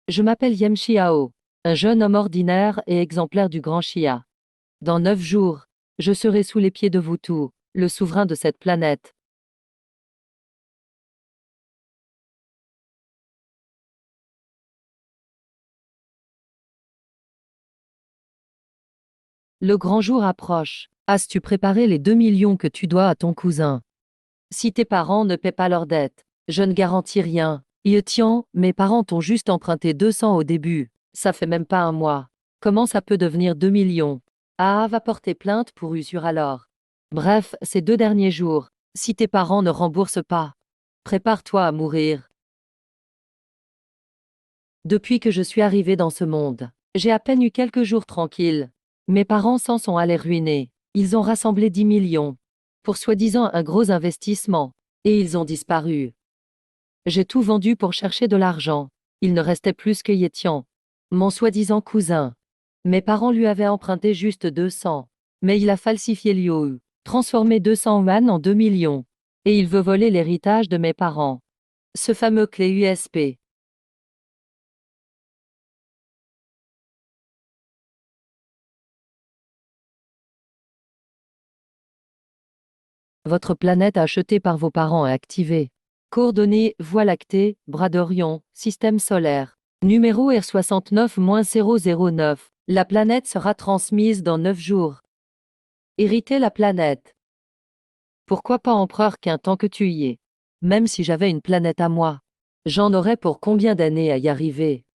Je m'appelle Yem Xiao, un jeune homme ordinaire et exemplaire du grand Xia. Dans 9 jours, je serai sous les pieds de vous tous, le souverain de cette planète. Le grand jour approche. As-tu préparé les 2 millions que tu dois à ton cousin? Si tes parents ne paient pas leurs dettes, je ne garantis rien. Tiens, mes parents t'ont juste emprunté 200 au début. Ça fait même pas un mois. Comment ça peut devenir 2 millions? Ah, va porter plainte pour usure alors. Bref, ces 2 derniers jours, si tes parents ne remboursent pas, prépare-toi à mourir. Depuis que je suis arrivé dans ce monde, j'ai à peine eu quelques jours tranquilles. Mes parents s'en sont allés ruiner. Ils ont rassemblé 10 millions pour soi-disant un gros investissement, et ils ont disparu. J'ai tout vendu pour chercher de l'argent. Il ne restait plus que Yetian, mon soi-disant cousin. Mes parents lui avaient emprunté juste 200, mais il a falsifié l'IOU, transformé 200 yuan en 2 millions. Et il veut voler l'héritage de mes parents. Ce fameux clé USB. Votre planète achetée par vos parents est activée. Coordonnées, Voie lactée, bras d'Orion, système solaire. Numéro R69-009. La planète sera transmise dans 9 jours. Hériter la planète. Pourquoi pas empereur qu'un tant que tu y es? Même si j'avais une planète à moi, j'en aurais pour combien d'années à y arriver?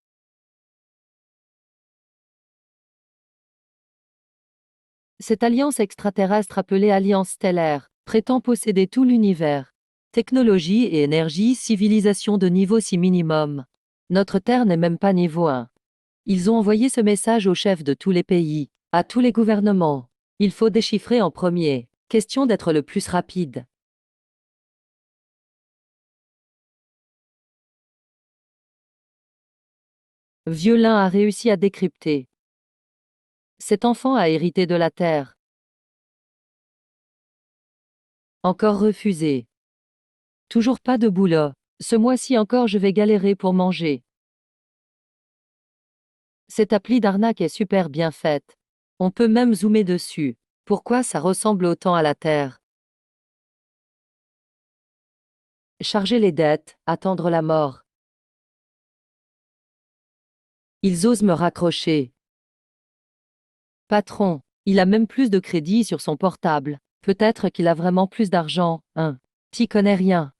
Cette alliance extraterrestre appelée Alliance stellaire prétend posséder tout l'univers. Technologie et énergie, civilisation de niveau si minimum. Notre Terre n'est même pas niveau 1. Ils ont envoyé ce message aux chefs de tous les pays, à tous les gouvernements. Il faut déchiffrer en premier. Question d'être le plus rapide. Violin a réussi à décrypter. Cet enfant a hérité de la Terre. Encore refusé. Toujours pas de boulot. Ce mois-ci encore je vais galérer pour manger. Cette appli d'arnaque est super bien faite. On peut même zoomer dessus. Pourquoi ça ressemble autant à la Terre? Charger les dettes, attendre la mort. Ils osent me raccrocher. Patron, il a même plus de crédit sur son portable. Peut-être qu'il a vraiment plus d'argent, hein. T'y connais rien.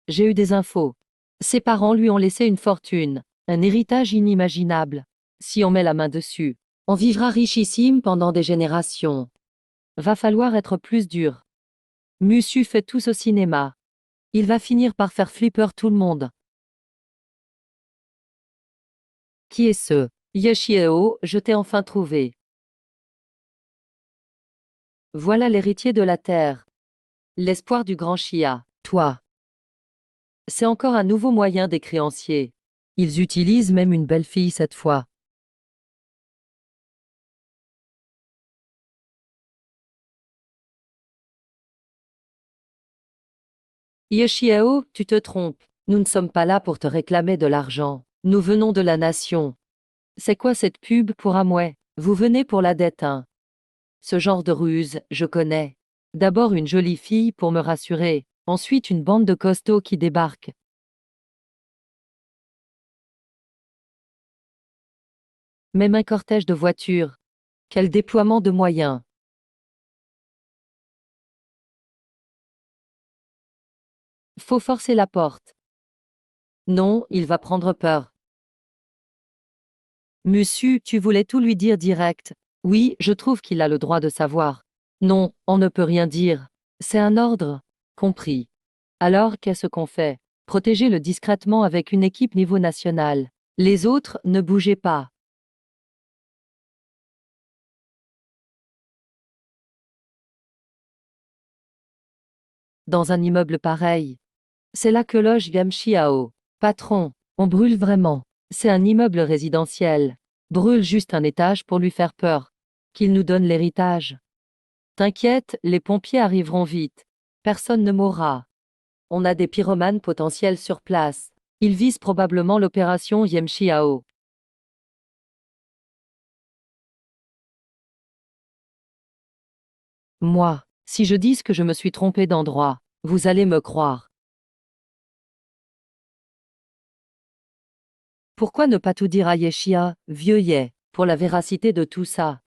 J'ai eu des infos. Ses parents lui ont laissé une fortune, un héritage inimaginable. Si on met la main dessus, on vivra richissime pendant des générations. Va falloir être plus dur. Musu fait tous au cinéma. Il va finir par faire flipper tout le monde. Qui est ce? Yoshieo, je t'ai enfin trouvé. Voilà l'héritier de la Terre. L'espoir du grand Chia, toi. C'est encore un nouveau moyen des créanciers. Ils utilisent même une belle fille cette fois. Yoshiao, tu te trompes. Nous ne sommes pas là pour te réclamer de l'argent. Nous venons de la nation. C'est quoi cette pub pour Amway? Vous venez pour la dette, hein? Ce genre de ruse, je connais. D'abord une jolie fille pour me rassurer, ensuite une bande de costauds qui débarquent. Même un cortège de voitures. Quel déploiement de moyens. Faut forcer la porte. Non, il va prendre peur. Monsieur, tu voulais tout lui dire direct. Oui, je trouve qu'il a le droit de savoir. Non, on ne peut rien dire. C'est un ordre. Compris. Alors, qu'est-ce qu'on fait? Protégez-le discrètement avec une équipe niveau national. Les autres, ne bougez pas. Dans un immeuble pareil. C'est là que loge Gam Xiao. Patron, on brûle vraiment. C'est un immeuble résidentiel. Brûle juste un étage pour lui faire peur. Qu'il nous donne l'héritage. T'inquiète, les pompiers arriveront vite. Personne ne mourra. On a des pyromanes potentiels sur place. Ils visent probablement l'opération Yem Xiao. Moi, si je dis que je me suis trompé d'endroit, vous allez me croire. Pourquoi ne pas tout dire à Yeshia, vieux Yé, pour la véracité de tout ça?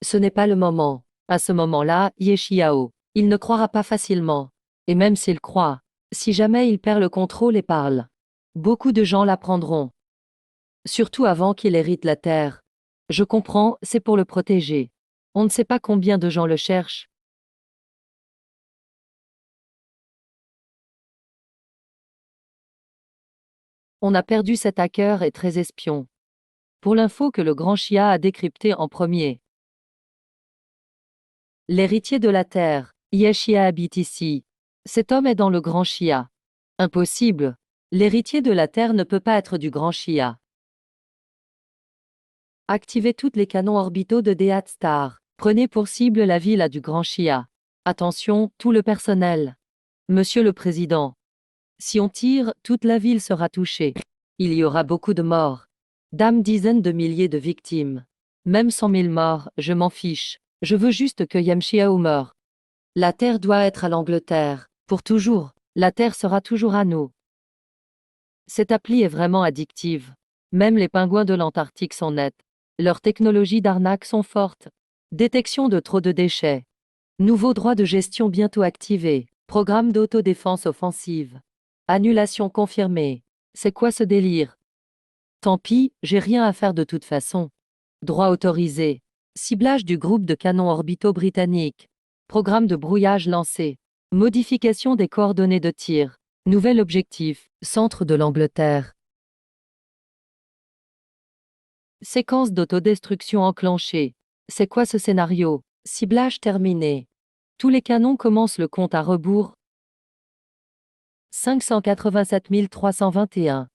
Ce n'est pas le moment. À ce moment-là, Yeshiao, il ne croira pas facilement. Et même s'il croit, si jamais il perd le contrôle et parle, beaucoup de gens l'apprendront. Surtout avant qu'il hérite la terre. Je comprends, c'est pour le protéger. On ne sait pas combien de gens le cherchent. On a perdu cet hacker et très espion. Pour l'info que le grand Chia a décrypté en premier. L'héritier de la terre, Yeshia habite ici. Cet homme est dans le grand Chia. Impossible. L'héritier de la terre ne peut pas être du grand Chia. Activez toutes les canons orbitaux de Death Star. Prenez pour cible la ville du grand Chia. Attention, tout le personnel. Monsieur le Président. Si on tire, toute la ville sera touchée. Il y aura beaucoup de morts. Dizaines de milliers de victimes. Même 100 000 morts, je m'en fiche. Je veux juste que Yamshiao meure. La terre doit être à l'Angleterre. Pour toujours. La terre sera toujours à nous. Cette appli est vraiment addictive. Même les pingouins de l'Antarctique sont nets. Leurs technologies d'arnaque sont fortes. Détection de trop de déchets. Nouveau droit de gestion bientôt activé. Programme d'autodéfense offensive. Annulation confirmée. C'est quoi ce délire? Tant pis, j'ai rien à faire de toute façon. Droit autorisé. Ciblage du groupe de canons orbitaux britanniques. Programme de brouillage lancé. Modification des coordonnées de tir. Nouvel objectif, centre de l'Angleterre. Séquence d'autodestruction enclenchée. C'est quoi ce scénario? Ciblage terminé. Tous les canons commencent le compte à rebours. 587 321.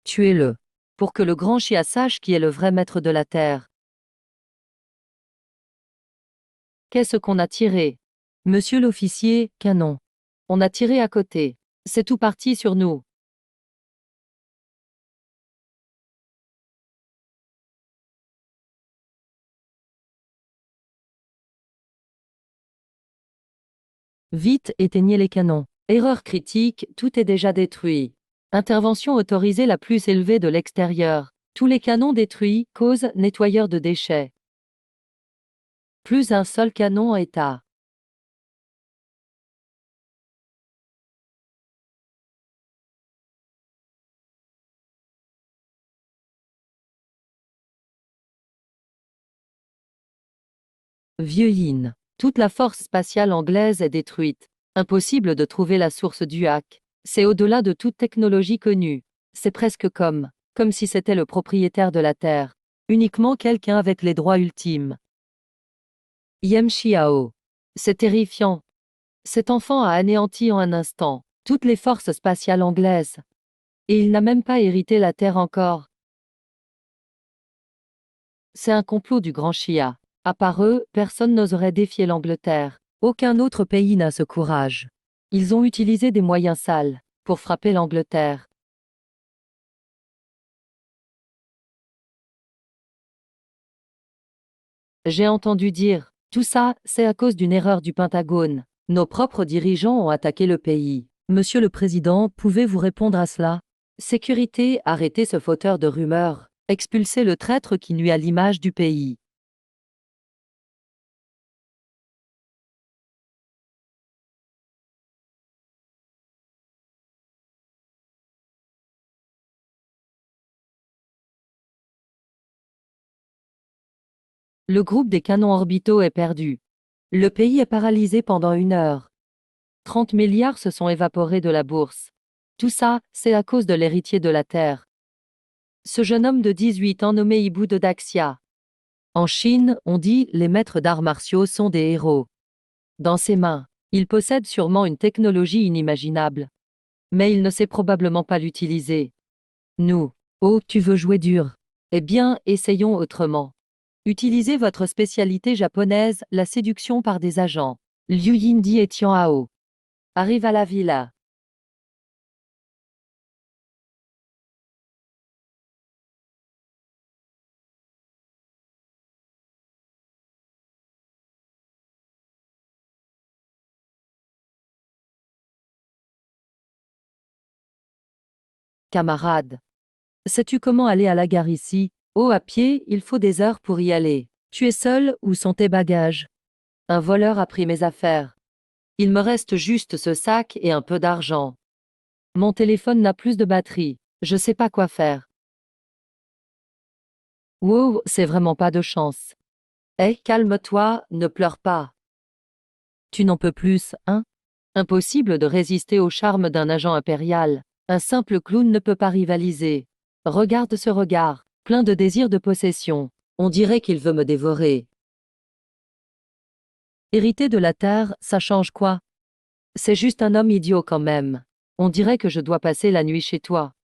Tuez-le. Pour que le grand Chia sache qui est le vrai maître de la Terre. Qu'est-ce qu'on a tiré? Monsieur l'officier, canon. On a tiré à côté. C'est tout parti sur nous. Vite, éteignez les canons. Erreur critique, tout est déjà détruit. Intervention autorisée la plus élevée de l'extérieur. Tous les canons détruits, cause nettoyeur de déchets. Plus un seul canon en état. Vieux Yin. Toute la force spatiale anglaise est détruite. Impossible de trouver la source du hack. C'est au-delà de toute technologie connue. C'est presque comme si c'était le propriétaire de la Terre. Uniquement quelqu'un avec les droits ultimes. Yem Xiao. C'est terrifiant. Cet enfant a anéanti en un instant toutes les forces spatiales anglaises. Et il n'a même pas hérité la Terre encore. C'est un complot du grand Chia. À part eux, personne n'oserait défier l'Angleterre. Aucun autre pays n'a ce courage. Ils ont utilisé des moyens sales pour frapper l'Angleterre. J'ai entendu dire, tout ça, c'est à cause d'une erreur du Pentagone. Nos propres dirigeants ont attaqué le pays. Monsieur le Président, pouvez-vous répondre à cela? Sécurité, arrêtez ce fauteur de rumeurs. Expulsez le traître qui nuit à l'image du pays. Le groupe des canons orbitaux est perdu. Le pays est paralysé pendant 1 heure. 30 milliards se sont évaporés de la bourse. Tout ça, c'est à cause de l'héritier de la Terre. Ce jeune homme de 18 ans nommé Ibu de Daxia. En Chine, on dit les maîtres d'arts martiaux sont des héros. Dans ses mains, il possède sûrement une technologie inimaginable. Mais il ne sait probablement pas l'utiliser. Nous. Oh, tu veux jouer dur? Eh bien, essayons autrement. Utilisez votre spécialité japonaise, la séduction par des agents. Liu Yindi et Tian Hao. Arrive à la villa. camarade. Sais-tu comment aller à la gare ici? Oh, à pied, il faut des heures pour y aller. Tu es seul, où sont tes bagages? Un voleur a pris mes affaires. Il me reste juste ce sac et un peu d'argent. Mon téléphone n'a plus de batterie. Je sais pas quoi faire. Wow, c'est vraiment pas de chance. Eh, calme-toi, ne pleure pas. Tu n'en peux plus, hein? Impossible de résister au charme d'un agent impérial. Un simple clown ne peut pas rivaliser. Regarde ce regard, plein de désir de possession. On dirait qu'il veut me dévorer. Hériter de la terre, ça change quoi? C'est juste un homme idiot quand même. On dirait que je dois passer la nuit chez toi.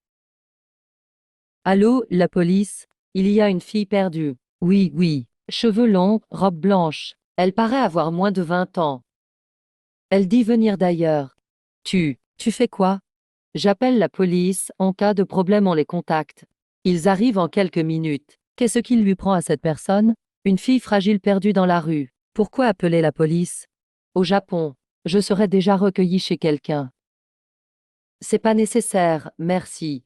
Allô, la police? Il y a une fille perdue. Oui, oui. Cheveux longs, robe blanche. Elle paraît avoir moins de 20 ans. Elle dit venir d'ailleurs. Tu fais quoi? J'appelle la police, en cas de problème on les contacte. Ils arrivent en quelques minutes. Qu'est-ce qu'il lui prend à cette personne? Une fille fragile perdue dans la rue. Pourquoi appeler la police? Au Japon, je serais déjà recueillie chez quelqu'un. C'est pas nécessaire, merci.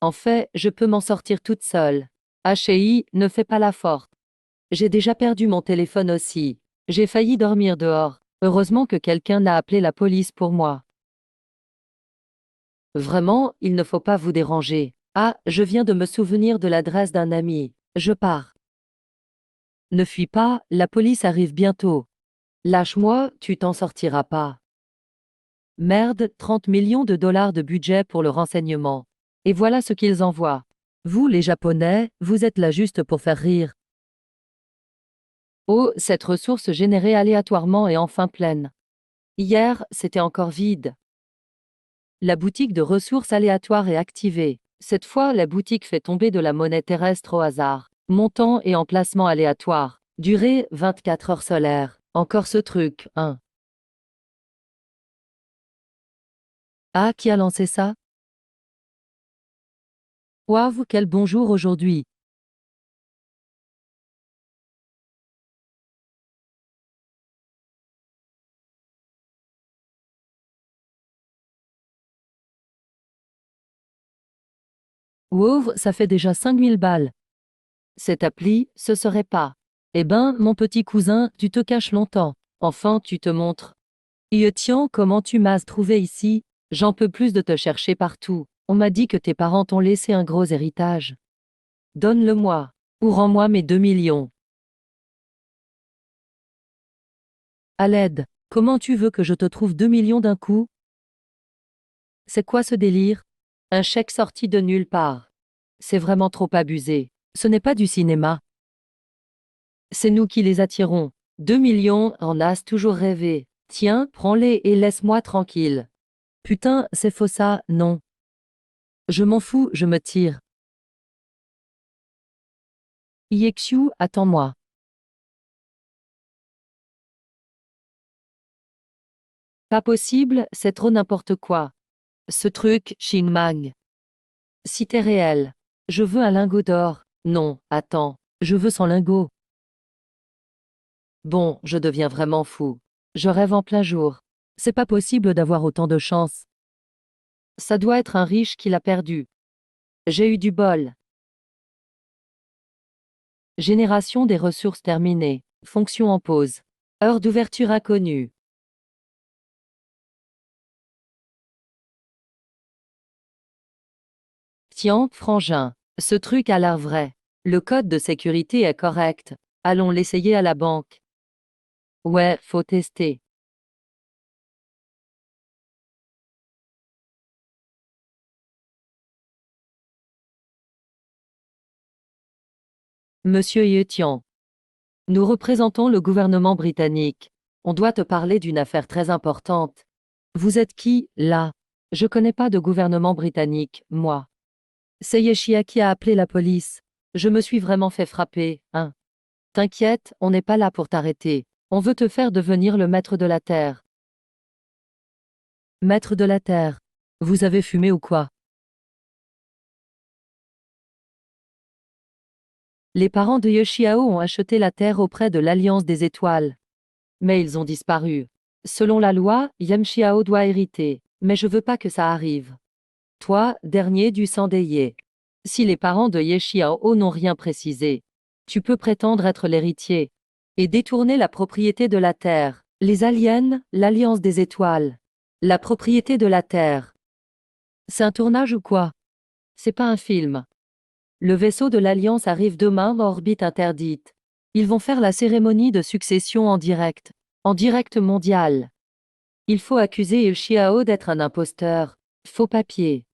En fait, je peux m'en sortir toute seule. HI, ne fais pas la forte. J'ai déjà perdu mon téléphone aussi. J'ai failli dormir dehors. Heureusement que quelqu'un n'a appelé la police pour moi. Vraiment, il ne faut pas vous déranger. Ah, je viens de me souvenir de l'adresse d'un ami. Je pars. Ne fuis pas, la police arrive bientôt. Lâche-moi, tu t'en sortiras pas. Merde, 30 millions de dollars de budget pour le renseignement. Et voilà ce qu'ils envoient. Vous, les Japonais, vous êtes là juste pour faire rire. Oh, cette ressource générée aléatoirement est enfin pleine. Hier, c'était encore vide. La boutique de ressources aléatoires est activée. Cette fois, la boutique fait tomber de la monnaie terrestre au hasard. Montant et emplacement aléatoire. Durée, 24 heures solaires. Encore ce truc, hein. Ah, qui a lancé ça? Waouh, quel bonjour aujourd'hui. Wow, ça fait déjà 5000 balles. Cette appli, ce serait pas. Eh ben, mon petit cousin, tu te caches longtemps. Enfin, tu te montres. Tiens, comment tu m'as trouvé ici? J'en peux plus de te chercher partout. On m'a dit que tes parents t'ont laissé un gros héritage. Donne-le-moi. Ou rends-moi mes 2 millions. À l'aide. Comment tu veux que je te trouve 2 millions d'un coup? C'est quoi ce délire? Un chèque sorti de nulle part. C'est vraiment trop abusé. Ce n'est pas du cinéma. C'est nous qui les attirons. 2 millions, en as toujours rêvé. Tiens, prends-les et laisse-moi tranquille. Putain, c'est faux ça, non. Je m'en fous, je me tire. Iexu, attends-moi. Pas possible, c'est trop n'importe quoi. Ce truc, Shinmang. Si t'es réel. Je veux un lingot d'or. Non, attends. Je veux 100 lingots. Bon, je deviens vraiment fou. Je rêve en plein jour. C'est pas possible d'avoir autant de chance. Ça doit être un riche qui l'a perdu. J'ai eu du bol. Génération des ressources terminée. Fonction en pause. Heure d'ouverture inconnue. Tiens, frangin. Ce truc a l'air vrai. Le code de sécurité est correct. Allons l'essayer à la banque. Ouais, faut tester. Monsieur Yetian. Nous représentons le gouvernement britannique. On doit te parler d'une affaire très importante. Vous êtes qui, là? Je connais pas de gouvernement britannique, moi. C'est Yeshia qui a appelé la police. Je me suis vraiment fait frapper, hein. T'inquiète, on n'est pas là pour t'arrêter. On veut te faire devenir le maître de la terre. Maître de la terre. Vous avez fumé ou quoi? Les parents de Yoshiao ont acheté la terre auprès de l'Alliance des Étoiles. Mais ils ont disparu. Selon la loi, Yamchiao doit hériter, mais je veux pas que ça arrive. Toi, dernier du Sandeye. Si les parents de Ye Xiao n'ont rien précisé, tu peux prétendre être l'héritier et détourner la propriété de la terre. Les aliens, l'alliance des étoiles. La propriété de la terre. C'est un tournage ou quoi? C'est pas un film. Le vaisseau de l'Alliance arrive demain en orbite interdite. Ils vont faire la cérémonie de succession en direct. En direct mondial. Il faut accuser Il Chiao d'être un imposteur. Faux papier.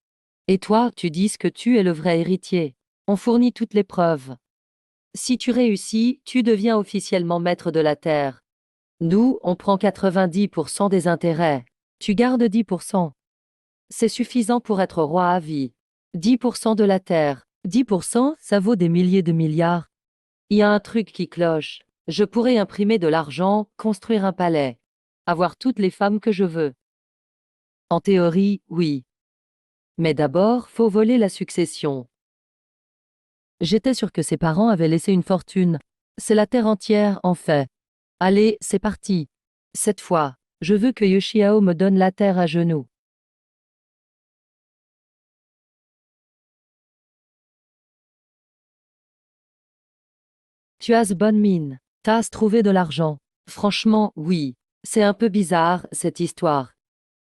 Et toi, tu dis que tu es le vrai héritier. On fournit toutes les preuves. Si tu réussis, tu deviens officiellement maître de la terre. Nous, on prend 90% des intérêts. Tu gardes 10%. C'est suffisant pour être roi à vie. 10% de la terre. 10%, ça vaut des milliers de milliards. Il y a un truc qui cloche. Je pourrais imprimer de l'argent, construire un palais. Avoir toutes les femmes que je veux. En théorie, oui. Mais d'abord, faut voler la succession. J'étais sûr que ses parents avaient laissé une fortune. C'est la terre entière, en fait. Allez, c'est parti. Cette fois, je veux que Yoshiao me donne la terre à genoux. Tu as bonne mine. T'as trouvé de l'argent. Franchement, oui. C'est un peu bizarre, cette histoire.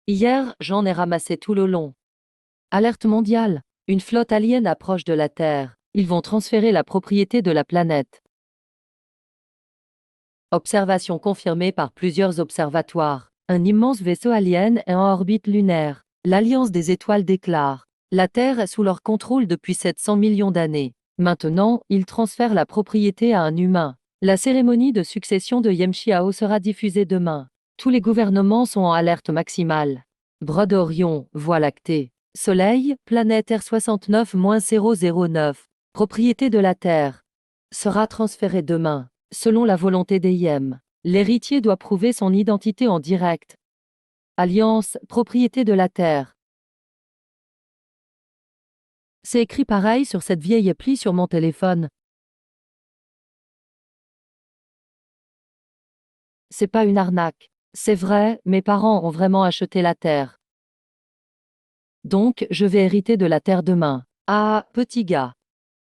Hier, j'en ai ramassé tout le long. Alerte mondiale. Une flotte alien approche de la Terre. Ils vont transférer la propriété de la planète. Observation confirmée par plusieurs observatoires. Un immense vaisseau alien est en orbite lunaire. L'Alliance des étoiles déclare. La Terre est sous leur contrôle depuis 700 millions d'années. Maintenant, ils transfèrent la propriété à un humain. La cérémonie de succession de Yem Xiao sera diffusée demain. Tous les gouvernements sont en alerte maximale. Bras d'Orion, Voie lactée. Soleil, planète R69-009. Propriété de la Terre. Sera transférée demain. Selon la volonté des Yem, l'héritier doit prouver son identité en direct. Alliance, propriété de la terre. C'est écrit pareil sur cette vieille appli sur mon téléphone. C'est pas une arnaque. C'est vrai, mes parents ont vraiment acheté la terre. Donc, je vais hériter de la terre demain. Ah, petit gars.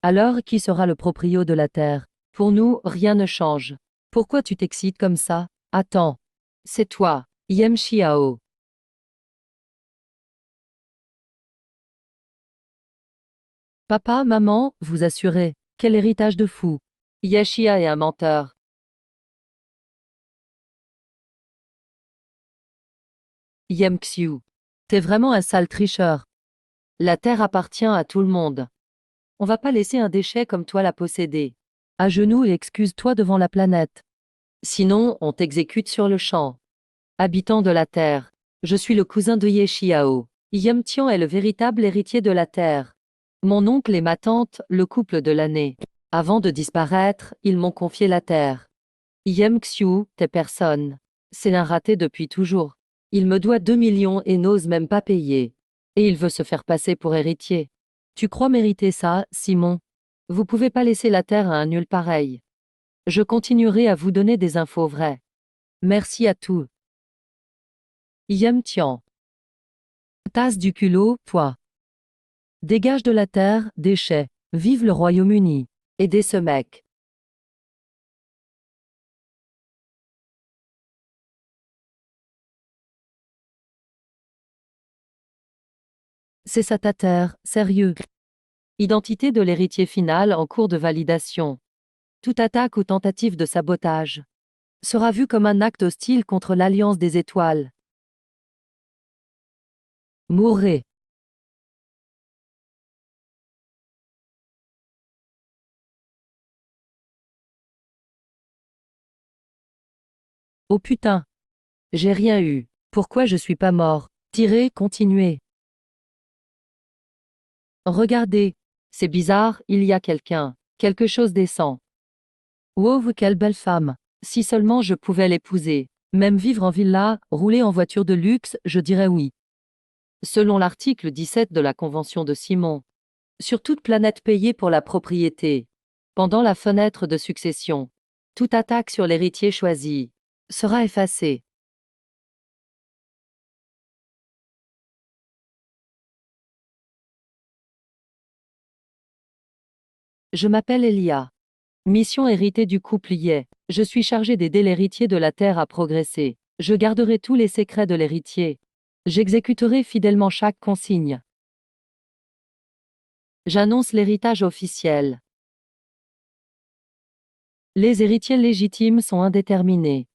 Alors, qui sera le proprio de la terre? Pour nous, rien ne change. Pourquoi tu t'excites comme ça? Attends. C'est toi, Yem Xiao. Papa, maman, vous assurez. Quel héritage de fou. Yashia est un menteur. Yem Xiu. T'es vraiment un sale tricheur. La terre appartient à tout le monde. On va pas laisser un déchet comme toi la posséder. À genoux et excuse-toi devant la planète. Sinon, on t'exécute sur le champ. Habitant de la terre. Je suis le cousin de Ye Xiao. Yem Tian est le véritable héritier de la terre. Mon oncle et ma tante, le couple de l'année. Avant de disparaître, ils m'ont confié la terre. Yem Xiu, t'es personne. C'est un raté depuis toujours. Il me doit 2 millions et n'ose même pas payer. Et il veut se faire passer pour héritier. Tu crois mériter ça, Simon? Vous pouvez pas laisser la terre à un nul pareil. Je continuerai à vous donner des infos vraies. Merci à tous. Yem Tian. Tasse du culot, toi. Dégage de la terre, déchets. Vive le Royaume-Uni. Aidez ce mec. C'est ça ta terre, sérieux. Identité de l'héritier final en cours de validation. Toute attaque ou tentative de sabotage sera vue comme un acte hostile contre l'Alliance des étoiles. Mourrez. Oh putain. J'ai rien eu. Pourquoi je suis pas mort? Tirez, continuez. Regardez. C'est bizarre, il y a quelqu'un. Quelque chose décent. Wow, quelle belle femme. Si seulement je pouvais l'épouser. Même vivre en villa, rouler en voiture de luxe, je dirais oui. Selon l'article 17 de la Convention de Simon. Sur toute planète payée pour la propriété. Pendant la fenêtre de succession. Toute attaque sur l'héritier choisi sera effacée. Je m'appelle Elia. Mission héritée du couple Ye. Je suis chargé d'aider l'héritier de la terre à progresser. Je garderai tous les secrets de l'héritier. J'exécuterai fidèlement chaque consigne. J'annonce l'héritage officiel. Les héritiers légitimes sont indéterminés.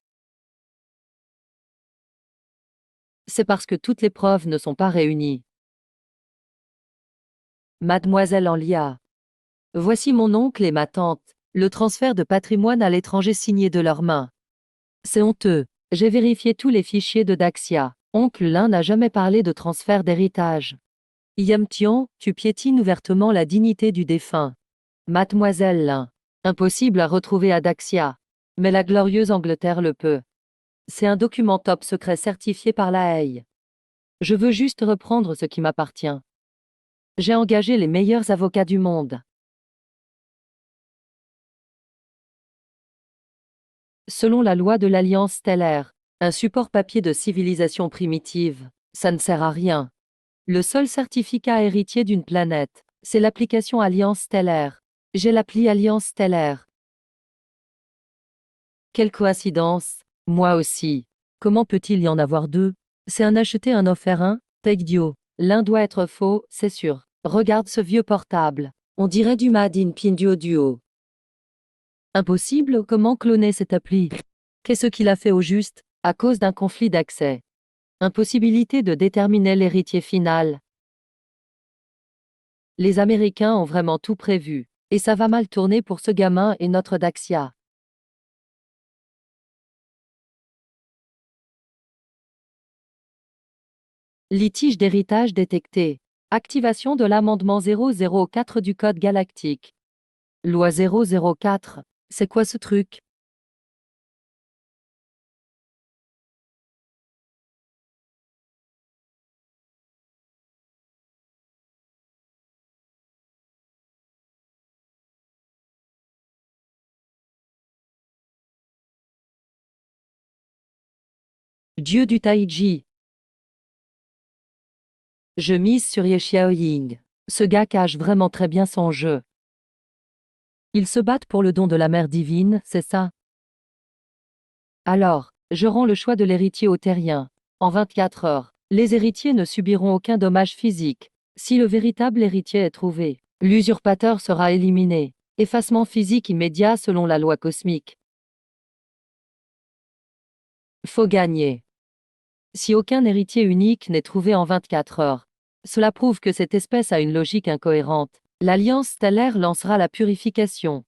C'est parce que toutes les preuves ne sont pas réunies. Mademoiselle Enlia. Voici mon oncle et ma tante. Le transfert de patrimoine à l'étranger signé de leurs mains. C'est honteux. J'ai vérifié tous les fichiers de Daxia. Oncle Lin n'a jamais parlé de transfert d'héritage. Yamtian, tu piétines ouvertement la dignité du défunt. Mademoiselle Lin. Impossible à retrouver à Daxia. Mais la glorieuse Angleterre le peut. C'est un document top secret certifié par la Haye. Je veux juste reprendre ce qui m'appartient. J'ai engagé les meilleurs avocats du monde. Selon la loi de l'Alliance stellaire, un support papier de civilisation primitive, ça ne sert à rien. Le seul certificat héritier d'une planète, c'est l'application Alliance stellaire. J'ai l'appli Alliance stellaire. Quelle coïncidence, moi aussi. Comment peut-il y en avoir deux? C'est un acheté un offert un, Tegdio. L'un doit être faux, c'est sûr. Regarde ce vieux portable. On dirait du Made in Pinduo Duo. Impossible, comment cloner cette appli? Qu'est-ce qu'il a fait au juste? À cause d'un conflit d'accès. Impossibilité de déterminer l'héritier final. Les Américains ont vraiment tout prévu. Et ça va mal tourner pour ce gamin et notre Daxia. Litige d'héritage détecté. Activation de l'amendement 004 du Code galactique. Loi 004. C'est quoi ce truc? Dieu du Taiji. Je mise sur Ye Xiaoying. Ce gars cache vraiment très bien son jeu. Ils se battent pour le don de la mère divine, c'est ça? Alors, je rends le choix de l'héritier au terrien. En 24 heures, les héritiers ne subiront aucun dommage physique. Si le véritable héritier est trouvé, l'usurpateur sera éliminé. Effacement physique immédiat selon la loi cosmique. Faut gagner. Si aucun héritier unique n'est trouvé en 24 heures, cela prouve que cette espèce a une logique incohérente. L'Alliance stellaire lancera la purification.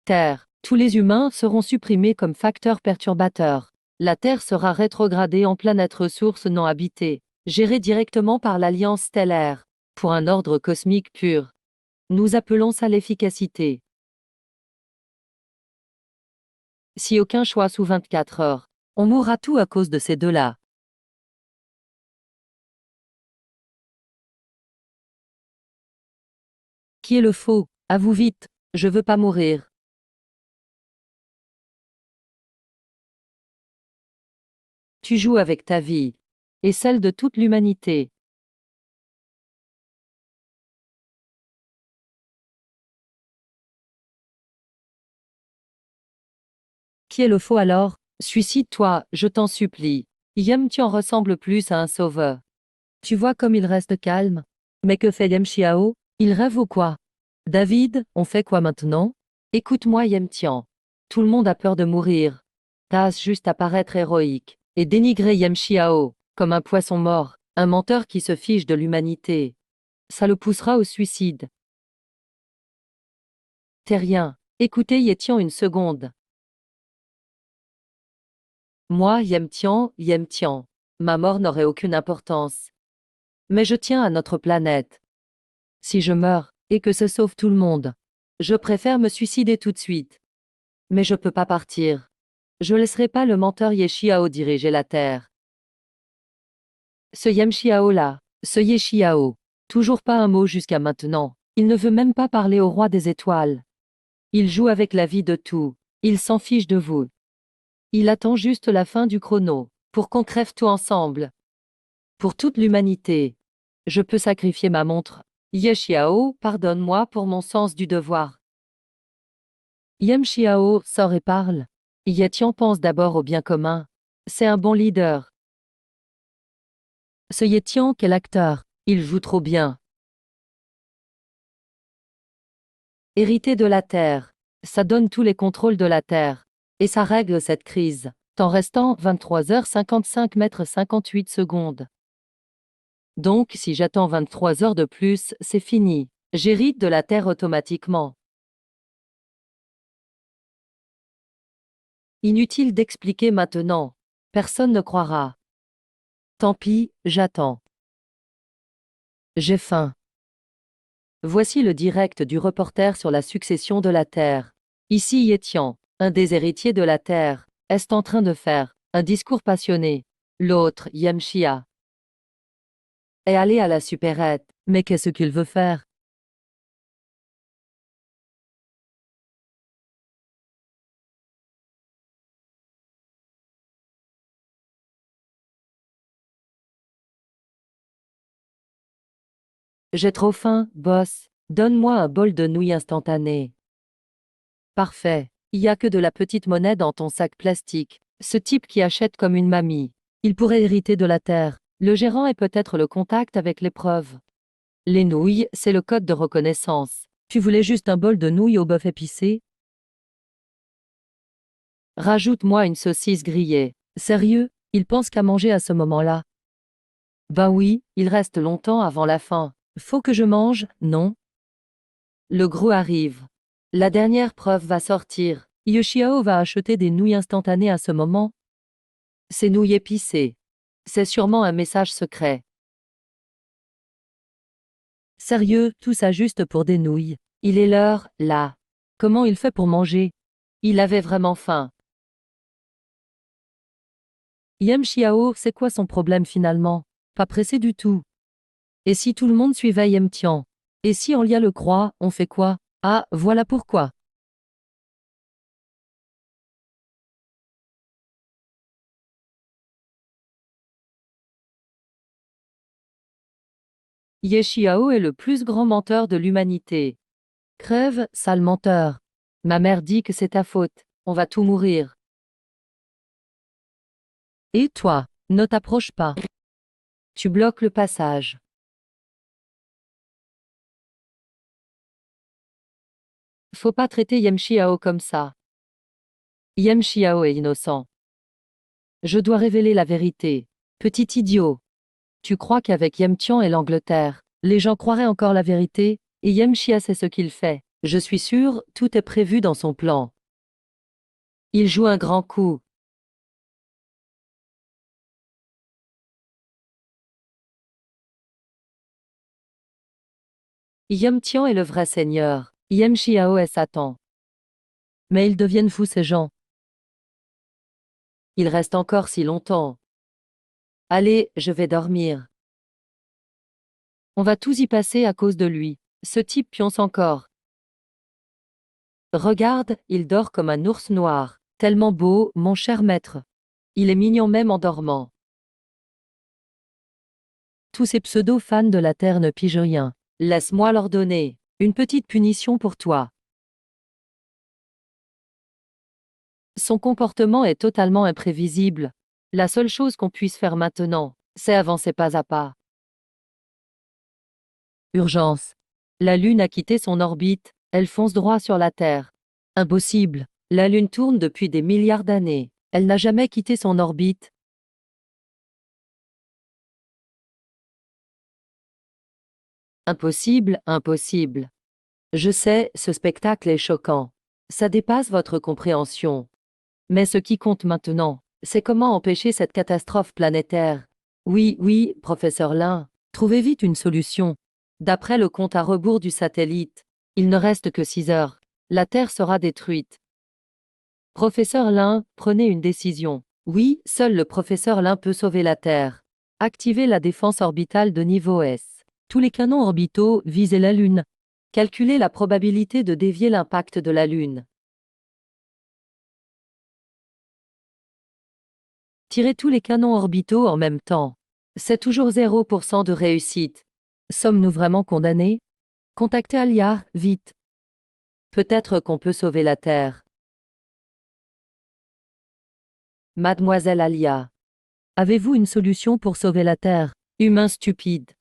Terre. Tous les humains seront supprimés comme facteurs perturbateurs. La Terre sera rétrogradée en planète ressource non habitée, gérée directement par l'Alliance stellaire, pour un ordre cosmique pur. Nous appelons ça l'efficacité. Si aucun choix sous 24 heures, on mourra tout à cause de ces deux-là. Qui est le faux? À vous vite, je veux pas mourir. Tu joues avec ta vie. Et celle de toute l'humanité. Qui est le faux alors? Suicide-toi, je t'en supplie. Yem Tian ressemble plus à un sauveur. Tu vois comme il reste calme? Mais que fait Yem Xiao? Il rêve ou quoi? David, on fait quoi maintenant? Écoute-moi Yem Tian. Tout le monde a peur de mourir. T'as juste à paraître héroïque et dénigrer Yem Xiao comme un poisson mort, un menteur qui se fiche de l'humanité. Ça le poussera au suicide. Terrien, écoutez Ye Tian une seconde. Moi, Yem Tian, ma mort n'aurait aucune importance. Mais je tiens à notre planète. Si je meurs, et que se sauve tout le monde, je préfère me suicider tout de suite. Mais je peux pas partir. Je laisserai pas le menteur Ye Xiao diriger la Terre. Ce Yem Xiao là, ce Ye Xiao, toujours pas un mot jusqu'à maintenant. Il ne veut même pas parler au roi des étoiles. Il joue avec la vie de tout. Il s'en fiche de vous. Il attend juste la fin du chrono, pour qu'on crève tout ensemble. Pour toute l'humanité. Je peux sacrifier ma montre. Ye Xiao, pardonne-moi pour mon sens du devoir. Yem Xiao sort et parle. Ye Tian pense d'abord au bien commun. C'est un bon leader. Ce Ye Tian, quel acteur. Il joue trop bien. Hériter de la Terre. Ça donne tous les contrôles de la Terre. Et ça règle cette crise. Temps restant 23h55 mètres 58 secondes. Donc, si j'attends 23 heures de plus, c'est fini. J'hérite de la Terre automatiquement. Inutile d'expliquer maintenant. Personne ne croira. Tant pis, j'attends. J'ai faim. Voici le direct du reporter sur la succession de la Terre. Ici Ye Tian, un des héritiers de la Terre, est en train de faire un discours passionné. L'autre, Yem Xia, est allé à la supérette. Mais qu'est-ce qu'il veut faire? J'ai trop faim, boss. Donne-moi un bol de nouilles instantanées. Parfait. Il y a que de la petite monnaie dans ton sac plastique. Ce type qui achète comme une mamie. Il pourrait hériter de la Terre. Le gérant est peut-être le contact avec l'épreuve. Les nouilles, c'est le code de reconnaissance. Tu voulais juste un bol de nouilles au bœuf épicé? Rajoute-moi une saucisse grillée. Sérieux? Il pense qu'à manger à ce moment-là? Bah oui, il reste longtemps avant la fin. Faut que je mange, non? Le gros arrive. La dernière preuve va sortir. Yoshiao va acheter des nouilles instantanées à ce moment. Ces nouilles épicées. C'est sûrement un message secret. Sérieux, tout ça juste pour des nouilles. Il est l'heure, là. Comment il fait pour manger? Il avait vraiment faim. Yem Xiao, c'est quoi son problème finalement? Pas pressé du tout. Et si tout le monde suivait Yem Tian? Et si on lia le croix, on fait quoi? Ah, voilà pourquoi. Ye Xiao est le plus grand menteur de l'humanité. Crève, sale menteur. Ma mère dit que c'est ta faute. On va tout mourir. Et toi, ne t'approche pas. Tu bloques le passage. Faut pas traiter Yem Xiao comme ça. Yem Xiao est innocent. Je dois révéler la vérité. Petit idiot. Tu crois qu'avec Yem Tian et l'Angleterre, les gens croiraient encore la vérité, et Yem Xia sait ce qu'il fait. Je suis sûr, tout est prévu dans son plan. Il joue un grand coup. Yem Tian est le vrai seigneur. Yem Xiao est Satan. Mais ils deviennent fous ces gens. Il reste encore si longtemps. Allez, je vais dormir. On va tous y passer à cause de lui. Ce type pionce encore. Regarde, il dort comme un ours noir. Tellement beau, mon cher maître. Il est mignon même en dormant. Tous ces pseudo-fans de la Terre ne pigent rien. Laisse-moi leur donner une petite punition pour toi. Son comportement est totalement imprévisible. La seule chose qu'on puisse faire maintenant, c'est avancer pas à pas. Urgence. La Lune a quitté son orbite, elle fonce droit sur la Terre. Impossible. La Lune tourne depuis des milliards d'années. Elle n'a jamais quitté son orbite. Impossible, impossible. Je sais, ce spectacle est choquant. Ça dépasse votre compréhension. Mais ce qui compte maintenant, c'est comment empêcher cette catastrophe planétaire. Oui, oui, professeur Lin, trouvez vite une solution. D'après le compte à rebours du satellite, il ne reste que 6 heures. La Terre sera détruite. Professeur Lin, prenez une décision. Oui, seul le professeur Lin peut sauver la Terre. Activez la défense orbitale de niveau S. Tous les canons orbitaux visez la Lune. Calculez la probabilité de dévier l'impact de la Lune. Tirez tous les canons orbitaux en même temps. C'est toujours 0% de réussite. Sommes-nous vraiment condamnés? Contactez Alia, vite. Peut-être qu'on peut sauver la Terre. Mademoiselle Alia. Avez-vous une solution pour sauver la Terre? Humain stupide.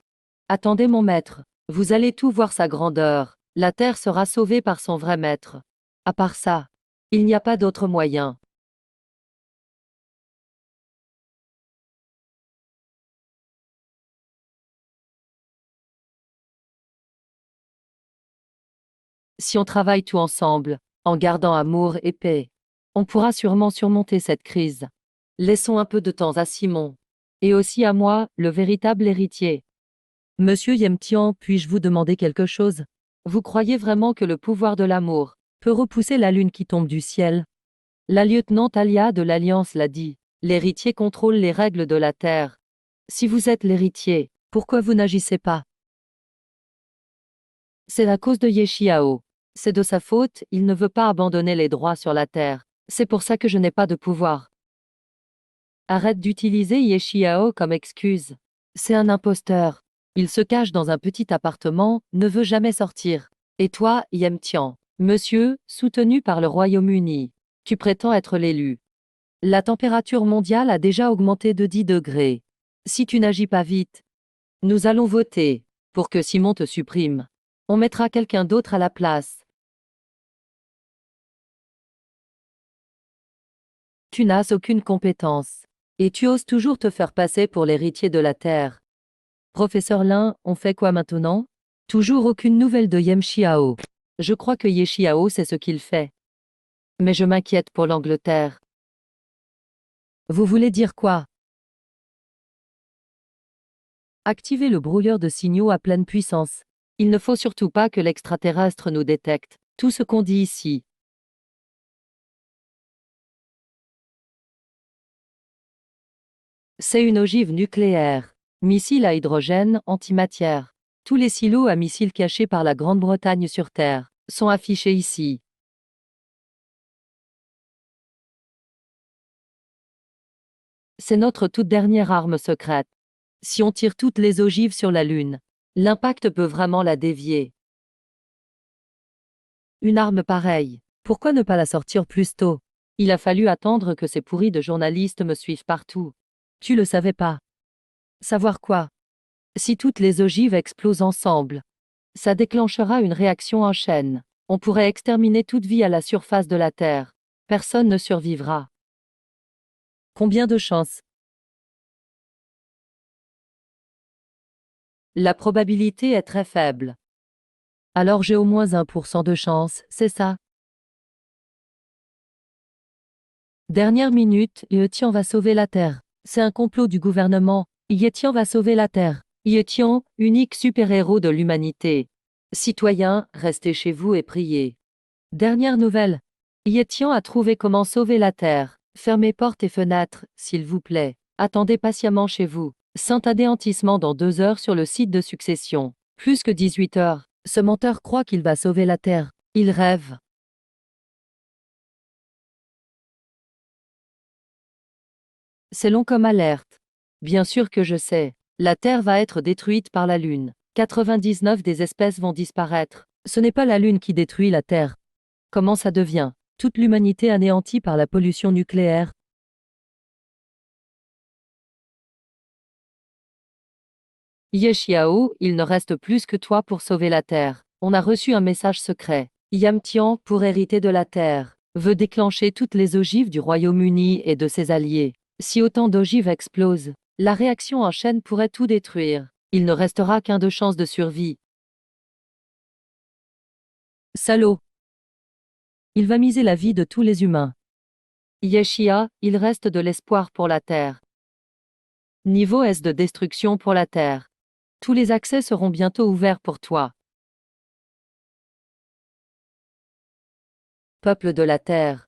Attendez mon maître. Vous allez tout voir sa grandeur. La Terre sera sauvée par son vrai maître. À part ça, il n'y a pas d'autre moyen. Si on travaille tout ensemble, en gardant amour et paix, on pourra sûrement surmonter cette crise. Laissons un peu de temps à Simon. Et aussi à moi, le véritable héritier. Monsieur Yemtian, puis-je vous demander quelque chose? Vous croyez vraiment que le pouvoir de l'amour peut repousser la lune qui tombe du ciel? La lieutenant Alia de l'Alliance l'a dit. L'héritier contrôle les règles de la Terre. Si vous êtes l'héritier, pourquoi vous n'agissez pas? C'est la cause de Yeshiao. C'est de sa faute, il ne veut pas abandonner les droits sur la Terre. C'est pour ça que je n'ai pas de pouvoir. Arrête d'utiliser Yeshiao comme excuse. C'est un imposteur. Il se cache dans un petit appartement, ne veut jamais sortir. Et toi, Yemtian, monsieur, soutenu par le Royaume-Uni, tu prétends être l'élu. La température mondiale a déjà augmenté de 10 degrés. Si tu n'agis pas vite, nous allons voter pour que Simon te supprime. On mettra quelqu'un d'autre à la place. Tu n'as aucune compétence. Et tu oses toujours te faire passer pour l'héritier de la Terre. Professeur Lin, on fait quoi maintenant? Toujours aucune nouvelle de Yemchiao. Je crois que Yeshiao sait ce qu'il fait. Mais je m'inquiète pour l'Angleterre. Vous voulez dire quoi? Activez le brouilleur de signaux à pleine puissance. Il ne faut surtout pas que l'extraterrestre nous détecte. Tout ce qu'on dit ici. C'est une ogive nucléaire. Missile à hydrogène, antimatière. Tous les silos à missiles cachés par la Grande-Bretagne sur Terre sont affichés ici. C'est notre toute dernière arme secrète. Si on tire toutes les ogives sur la Lune, l'impact peut vraiment la dévier. Une arme pareille, pourquoi ne pas la sortir plus tôt? Il a fallu attendre que ces pourris de journalistes me suivent partout. Tu le savais pas? Savoir quoi? Si toutes les ogives explosent ensemble, ça déclenchera une réaction en chaîne. On pourrait exterminer toute vie à la surface de la Terre. Personne ne survivra. Combien de chances? La probabilité est très faible. Alors j'ai au moins 1% de chance, c'est ça? Dernière minute, Yetian va sauver la Terre. C'est un complot du gouvernement. Yetian va sauver la Terre. Yetian, unique super-héros de l'humanité. Citoyens, restez chez vous et priez. Dernière nouvelle. Yetian a trouvé comment sauver la Terre. Fermez portes et fenêtres, s'il vous plaît. Attendez patiemment chez vous. Sans anéantissement dans 2 heures sur le site de Succession. Plus que 18 heures. Ce menteur croit qu'il va sauver la Terre. Il rêve. C'est long comme alerte. Bien sûr que je sais. La Terre va être détruite par la Lune. 99 des espèces vont disparaître. Ce n'est pas la Lune qui détruit la Terre. Comment ça devient? Toute l'humanité anéantie par la pollution nucléaire. Yeshiao, il ne reste plus que toi pour sauver la Terre. On a reçu un message secret. Yamtian, pour hériter de la Terre, veut déclencher toutes les ogives du Royaume-Uni et de ses alliés. Si autant d'ogives explosent, la réaction en chaîne pourrait tout détruire. Il ne restera qu'un de chance de survie. Salaud! Il va miser la vie de tous les humains. Yeshia, il reste de l'espoir pour la Terre. Niveau S de destruction pour la Terre. Tous les accès seront bientôt ouverts pour toi. Peuple de la Terre.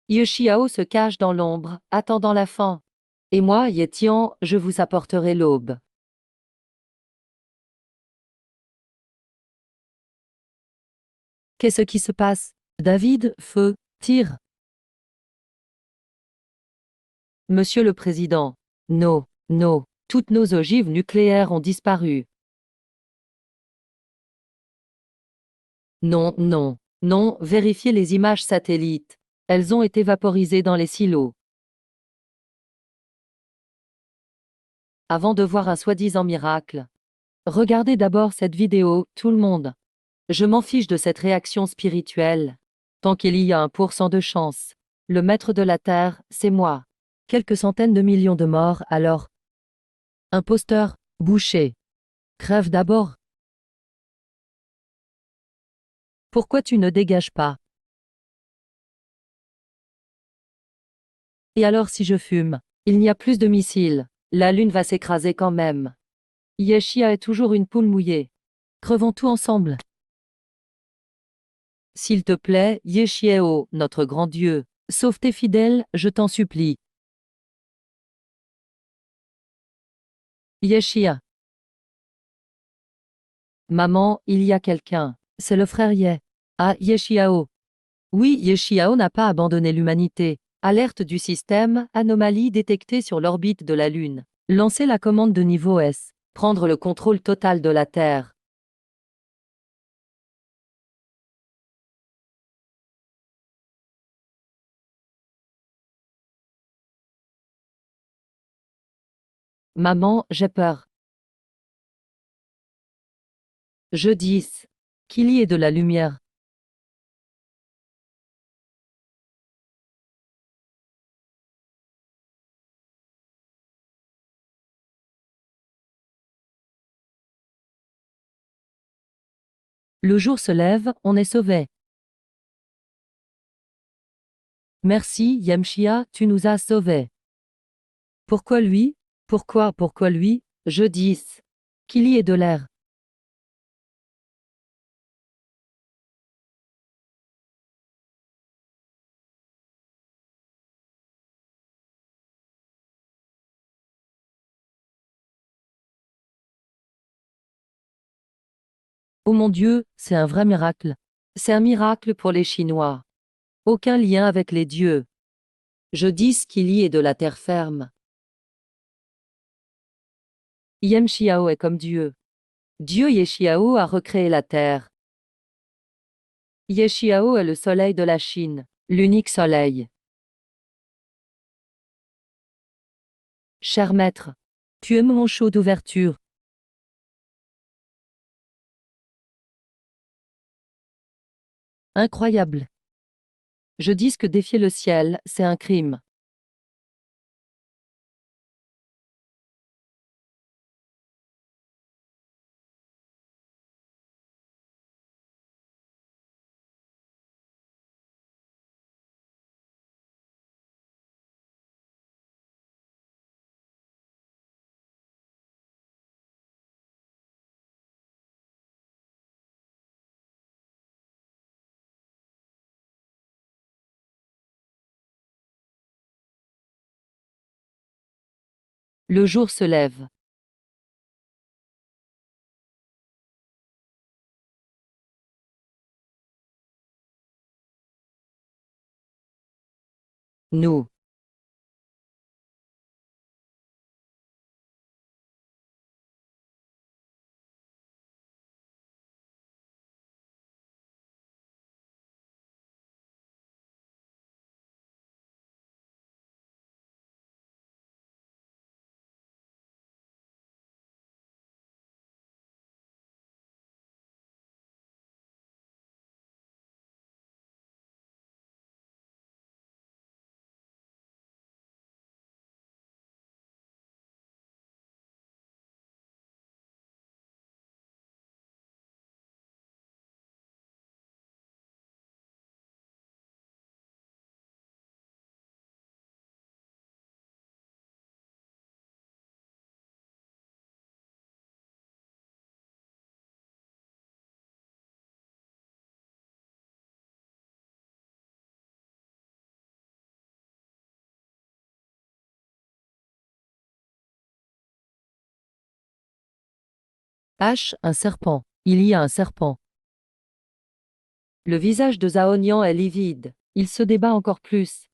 Yeshiao se cache dans l'ombre, attendant la fin. Et moi, Yetian, je vous apporterai l'aube. Qu'est-ce qui se passe? David, feu, tire. Monsieur le Président. Toutes nos ogives nucléaires ont disparu. Non, non. Non, vérifiez les images satellites. Elles ont été vaporisées dans les silos. Avant de voir un soi-disant miracle, regardez d'abord cette vidéo, tout le monde. Je m'en fiche de cette réaction spirituelle. Tant qu'il y a 1% de chance. Le maître de la Terre, c'est moi. Quelques centaines de millions de morts, alors. Imposteur, boucher. Crève d'abord. Pourquoi tu ne dégages pas? Et alors si je fume? Il n'y a plus de missiles. La Lune va s'écraser quand même. Yeshia est toujours une poule mouillée. Crevons tout ensemble. S'il te plaît, Yeshiao, notre grand Dieu, sauve tes fidèles, je t'en supplie. Yeshia. Maman, il y a quelqu'un. C'est le frère Yeh. Ah, Yeshiao. Oui, Yeshiao n'a pas abandonné l'humanité. Alerte du système, anomalie détectée sur l'orbite de la Lune. Lancer la commande de niveau S. Prendre le contrôle total de la Terre. Maman, j'ai peur. Je dis qu'il y ait de la lumière. Le jour se lève, on est sauvé. Merci, Yamshia, tu nous as sauvés. Pourquoi lui? Pourquoi lui? Je dis qu'il y ait de l'air. Oh mon Dieu, c'est un vrai miracle. C'est un miracle pour les Chinois. Aucun lien avec les dieux. Je dis qu'il y ait de la terre ferme. Yamshiao est comme Dieu. Dieu Yeshiao a recréé la terre. Yeshiao est le soleil de la Chine, l'unique soleil. Cher maître, tu aimes mon show d'ouverture. Incroyable. Je dis que défier le ciel, c'est un crime. Le jour se lève. Nous. H, un serpent. Il y a un serpent. Le visage de Zaonian est livide. Il se débat encore plus.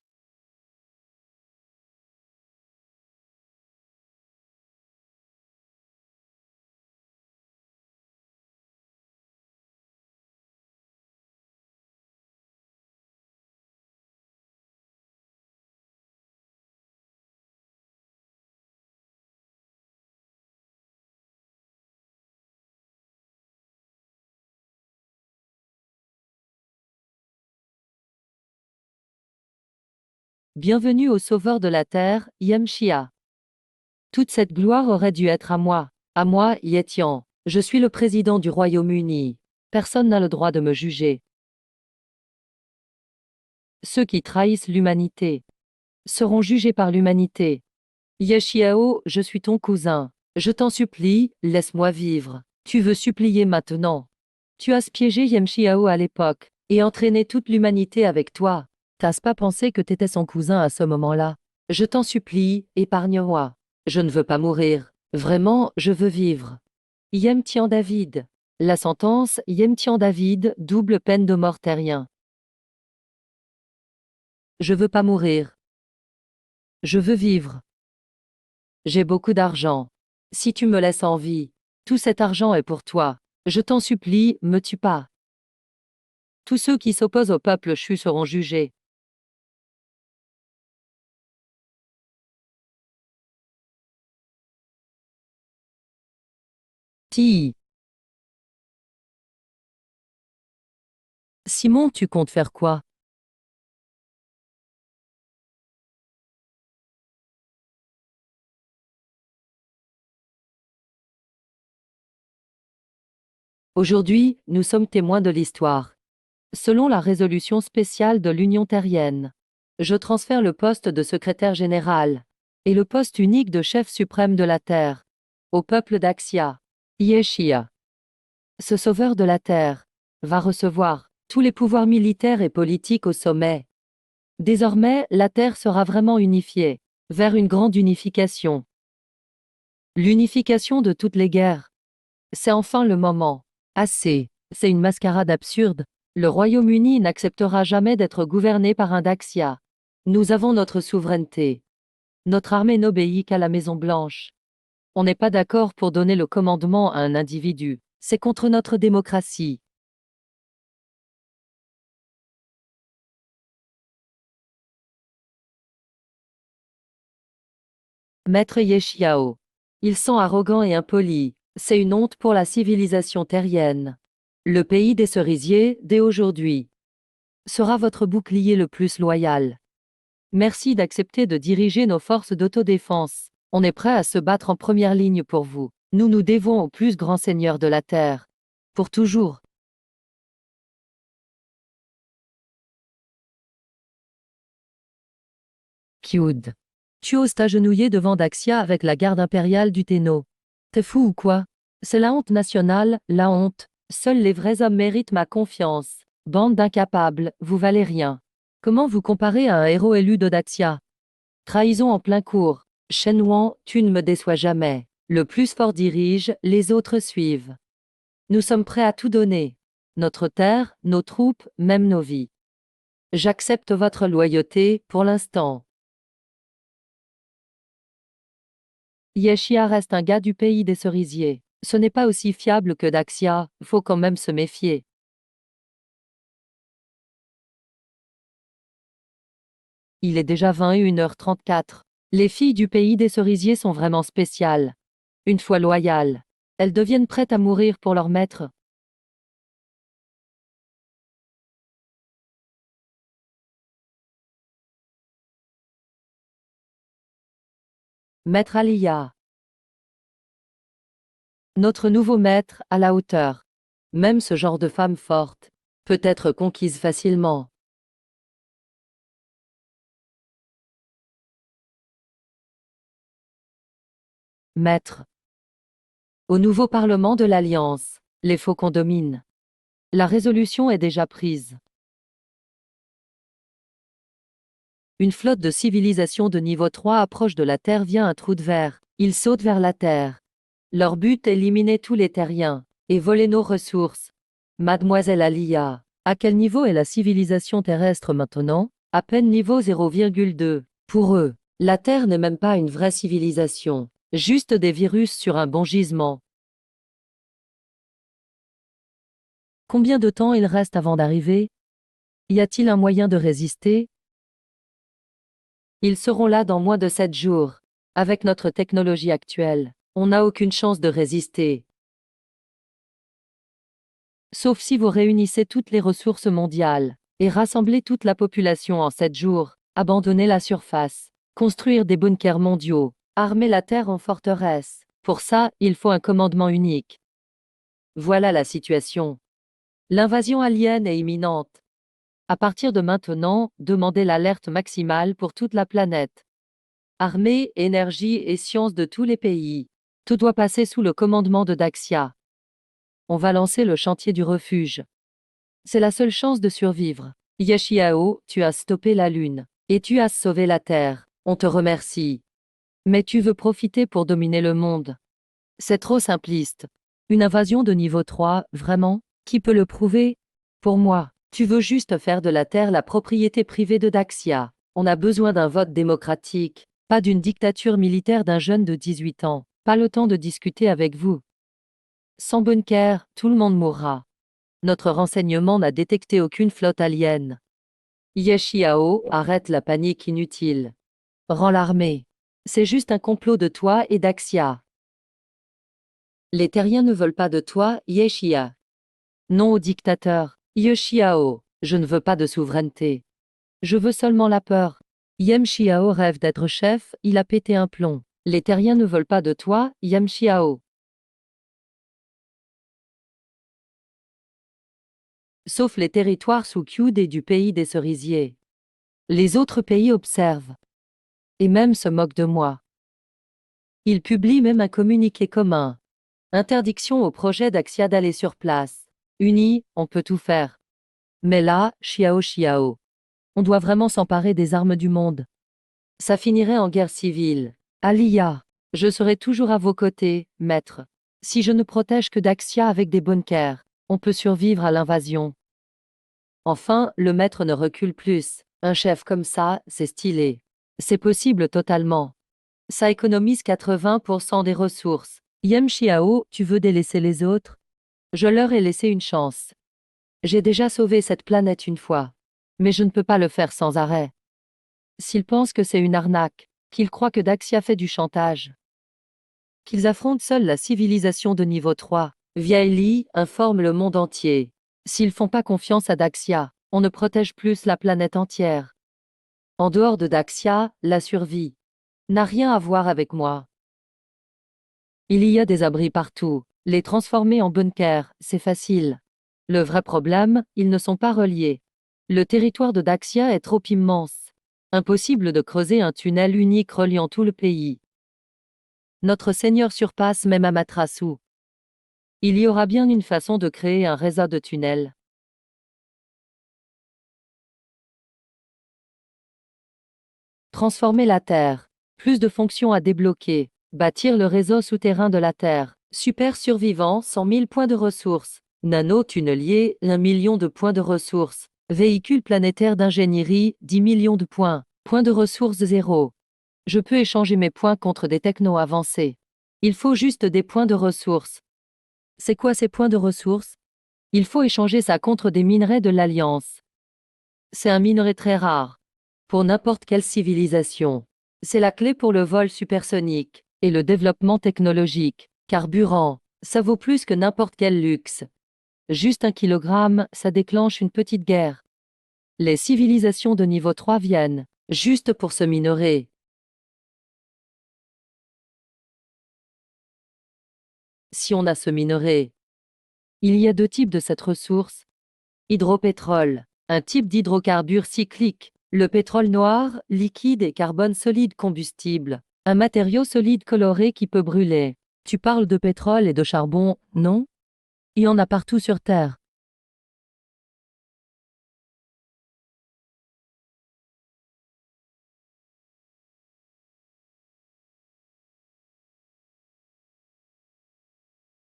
Bienvenue au Sauveur de la Terre, Yemshia. Toute cette gloire aurait dû être à moi. À moi, Yétian. Je suis le président du Royaume-Uni. Personne n'a le droit de me juger. Ceux qui trahissent l'humanité seront jugés par l'humanité. Yeshiao, je suis ton cousin. Je t'en supplie, laisse-moi vivre. Tu veux supplier maintenant. Tu as piégé Yemshiao à l'époque, et entraîné toute l'humanité avec toi. T'as pas pensé que t'étais son cousin à ce moment-là? Je t'en supplie, épargne-moi. Je ne veux pas mourir. Vraiment, je veux vivre. Yemtian David. La sentence, Yemtian David, double peine de mort terrien. Je veux pas mourir. Je veux vivre. J'ai beaucoup d'argent. Si tu me laisses en vie, tout cet argent est pour toi. Je t'en supplie, me tue pas. Tous ceux qui s'opposent au peuple chu seront jugés. Ti. Simon, tu comptes faire quoi? Aujourd'hui, nous sommes témoins de l'histoire. Selon la résolution spéciale de l'Union terrienne, je transfère le poste de secrétaire général et le poste unique de chef suprême de la terre au peuple d'Axia, Yeshia. Ce sauveur de la terre va recevoir tous les pouvoirs militaires et politiques au sommet. Désormais, la terre sera vraiment unifiée vers une grande unification. L'unification de toutes les guerres. C'est enfin le moment. Assez. C'est une mascarade absurde. Le Royaume-Uni n'acceptera jamais d'être gouverné par un Daxia. Nous avons notre souveraineté. Notre armée n'obéit qu'à la Maison-Blanche. On n'est pas d'accord pour donner le commandement à un individu. C'est contre notre démocratie. Maître Yeshiao. Ils sont arrogants et impolis. C'est une honte pour la civilisation terrienne. Le pays des cerisiers, dès aujourd'hui, sera votre bouclier le plus loyal. Merci d'accepter de diriger nos forces d'autodéfense. On est prêt à se battre en première ligne pour vous. Nous nous dévons au plus grand Seigneur de la terre. Pour toujours. Kyud. Tu oses t'agenouiller devant Daxia avec la garde impériale du Téno. T'es fou ou quoi? C'est la honte nationale, la honte. Seuls les vrais hommes méritent ma confiance. Bande d'incapables, vous valez rien. Comment vous comparez à un héros élu de Daxia? Trahison en plein cours. Shen Wan, tu ne me déçois jamais. Le plus fort dirige, les autres suivent. Nous sommes prêts à tout donner. Notre terre, nos troupes, même nos vies. J'accepte votre loyauté, pour l'instant. Yeshia reste un gars du pays des cerisiers. Ce n'est pas aussi fiable que Daxia, faut quand même se méfier. Il est déjà 21h34. Les filles du pays des cerisiers sont vraiment spéciales. Une fois loyales, elles deviennent prêtes à mourir pour leur maître. Maître Aliyah. Notre nouveau maître, à la hauteur. Même ce genre de femme forte peut être conquise facilement. Maître. Au nouveau Parlement de l'Alliance, les faucons dominent. La résolution est déjà prise. Une flotte de civilisation de niveau 3 approche de la Terre via un trou de verre. Ils sautent vers la Terre. Leur but, éliminer tous les terriens et voler nos ressources. Mademoiselle Alia, à quel niveau est la civilisation terrestre maintenant? À peine niveau 0,2. Pour eux, la Terre n'est même pas une vraie civilisation, juste des virus sur un bon gisement. Combien de temps il reste avant d'arriver? Y a-t-il un moyen de résister? Ils seront là dans moins de 7 jours. Avec notre technologie actuelle, on n'a aucune chance de résister. Sauf si vous réunissez toutes les ressources mondiales et rassemblez toute la population en 7 jours. Abandonner la surface. Construire des bunkers mondiaux. Armer la Terre en forteresse. Pour ça, il faut un commandement unique. Voilà la situation. L'invasion alien est imminente. À partir de maintenant, demandez l'alerte maximale pour toute la planète. Armée, énergie et sciences de tous les pays. Tout doit passer sous le commandement de Daxia. On va lancer le chantier du refuge. C'est la seule chance de survivre. Yeshiao, tu as stoppé la Lune. Et tu as sauvé la Terre. On te remercie. Mais tu veux profiter pour dominer le monde. C'est trop simpliste. Une invasion de niveau 3, vraiment? Qui peut le prouver? Pour moi, tu veux juste faire de la Terre la propriété privée de Daxia. On a besoin d'un vote démocratique, pas d'une dictature militaire d'un jeune de 18 ans. Pas le temps de discuter avec vous. Sans bunker, tout le monde mourra. Notre renseignement n'a détecté aucune flotte alien. Yeshiao, arrête la panique inutile. Rends l'armée. C'est juste un complot de toi et d'Axia. Les terriens ne veulent pas de toi, Yeshia. Non au dictateur, Yeshiao. Je ne veux pas de souveraineté. Je veux seulement la peur. Yemshiao rêve d'être chef, il a pété un plomb. Les terriens ne veulent pas de toi, Yemshiao. Sauf les territoires sous Kyud et du pays des cerisiers. Les autres pays observent. Et même se moquent de moi. Ils publient même un communiqué commun. Interdiction au projet d'Axia d'aller sur place. Unis, on peut tout faire. Mais là, Chiao. On doit vraiment s'emparer des armes du monde. Ça finirait en guerre civile. Aliyah, je serai toujours à vos côtés, maître. Si je ne protège que Daxia avec des bunkers, on peut survivre à l'invasion. Enfin, le maître ne recule plus. Un chef comme ça, c'est stylé. C'est possible totalement. Ça économise 80% des ressources. Yem Xiao, tu veux délaisser les autres? Je leur ai laissé une chance. J'ai déjà sauvé cette planète une fois. Mais je ne peux pas le faire sans arrêt. S'ils pensent que c'est une arnaque, qu'ils croient que Daxia fait du chantage, qu'ils affrontent seuls la civilisation de niveau 3, Viaili informe le monde entier. S'ils font pas confiance à Daxia, on ne protège plus la planète entière. En dehors de Daxia, la survie n'a rien à voir avec moi. Il y a des abris partout. Les transformer en bunkers, c'est facile. Le vrai problème, ils ne sont pas reliés. Le territoire de Daxia est trop immense. Impossible de creuser un tunnel unique reliant tout le pays. Notre Seigneur surpasse même Amaterasu. Il y aura bien une façon de créer un réseau de tunnels. Transformer la Terre. Plus de fonctions à débloquer. Bâtir le réseau souterrain de la Terre. Super survivant, 100 000 points de ressources. Nano-tunnelier, 1 million de points de ressources. Véhicule planétaire d'ingénierie, 10 millions de points. Points de ressources 0. Je peux échanger mes points contre des technos avancés. Il faut juste des points de ressources. C'est quoi ces points de ressources? Il faut échanger ça contre des minerais de l'Alliance. C'est un minerai très rare. Pour n'importe quelle civilisation. C'est la clé pour le vol supersonique et le développement technologique. Carburant, ça vaut plus que n'importe quel luxe. Juste 1 kilogramme, ça déclenche une petite guerre. Les civilisations de niveau 3 viennent, juste pour ce minerai. Si on a ce minerai, il y a 2 types de cette ressource. Hydropétrole, un type d'hydrocarbure cyclique. Le pétrole noir, liquide et carbone solide combustible. Un matériau solide coloré qui peut brûler. Tu parles de pétrole et de charbon, non? Il y en a partout sur Terre.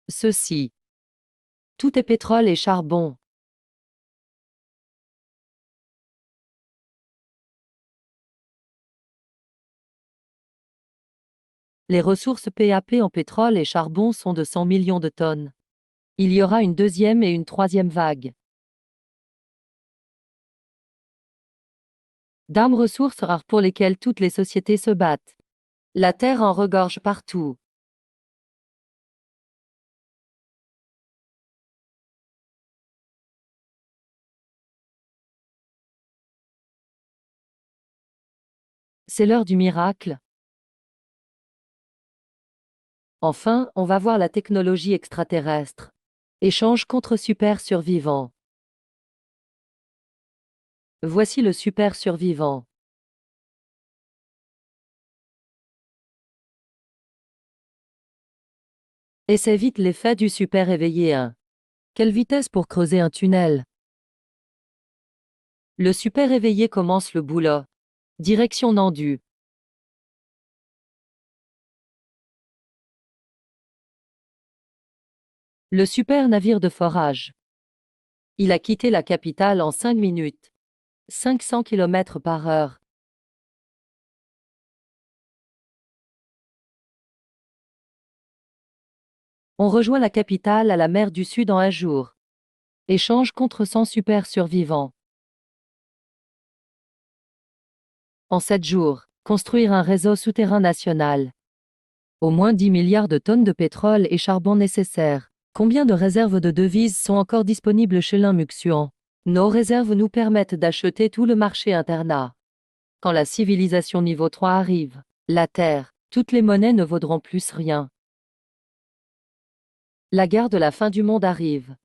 Ceci. Tout est pétrole et charbon. Les ressources PAP en pétrole et charbon sont de 100 millions de tonnes. Il y aura une deuxième et une troisième vague. D'armes ressources rares pour lesquelles toutes les sociétés se battent. La Terre en regorge partout. C'est l'heure du miracle. Enfin, on va voir la technologie extraterrestre. Échange contre super survivant. Voici le super survivant. Essaie vite l'effet du super éveillé 1. Quelle vitesse pour creuser un tunnel? Le super éveillé commence le boulot. Direction Nandu. Le super navire de forage. Il a quitté la capitale en 5 minutes. 500 km/h. On rejoint la capitale à la mer du Sud en un jour. Échange contre 100 super survivants. En 7 jours, construire un réseau souterrain national. Au moins 10 milliards de tonnes de pétrole et charbon nécessaires. Combien de réserves de devises sont encore disponibles chez l'Inmuxuan? Nos réserves nous permettent d'acheter tout le marché internat. Quand la civilisation niveau 3 arrive, la Terre, toutes les monnaies ne vaudront plus rien. La guerre de la fin du monde arrive.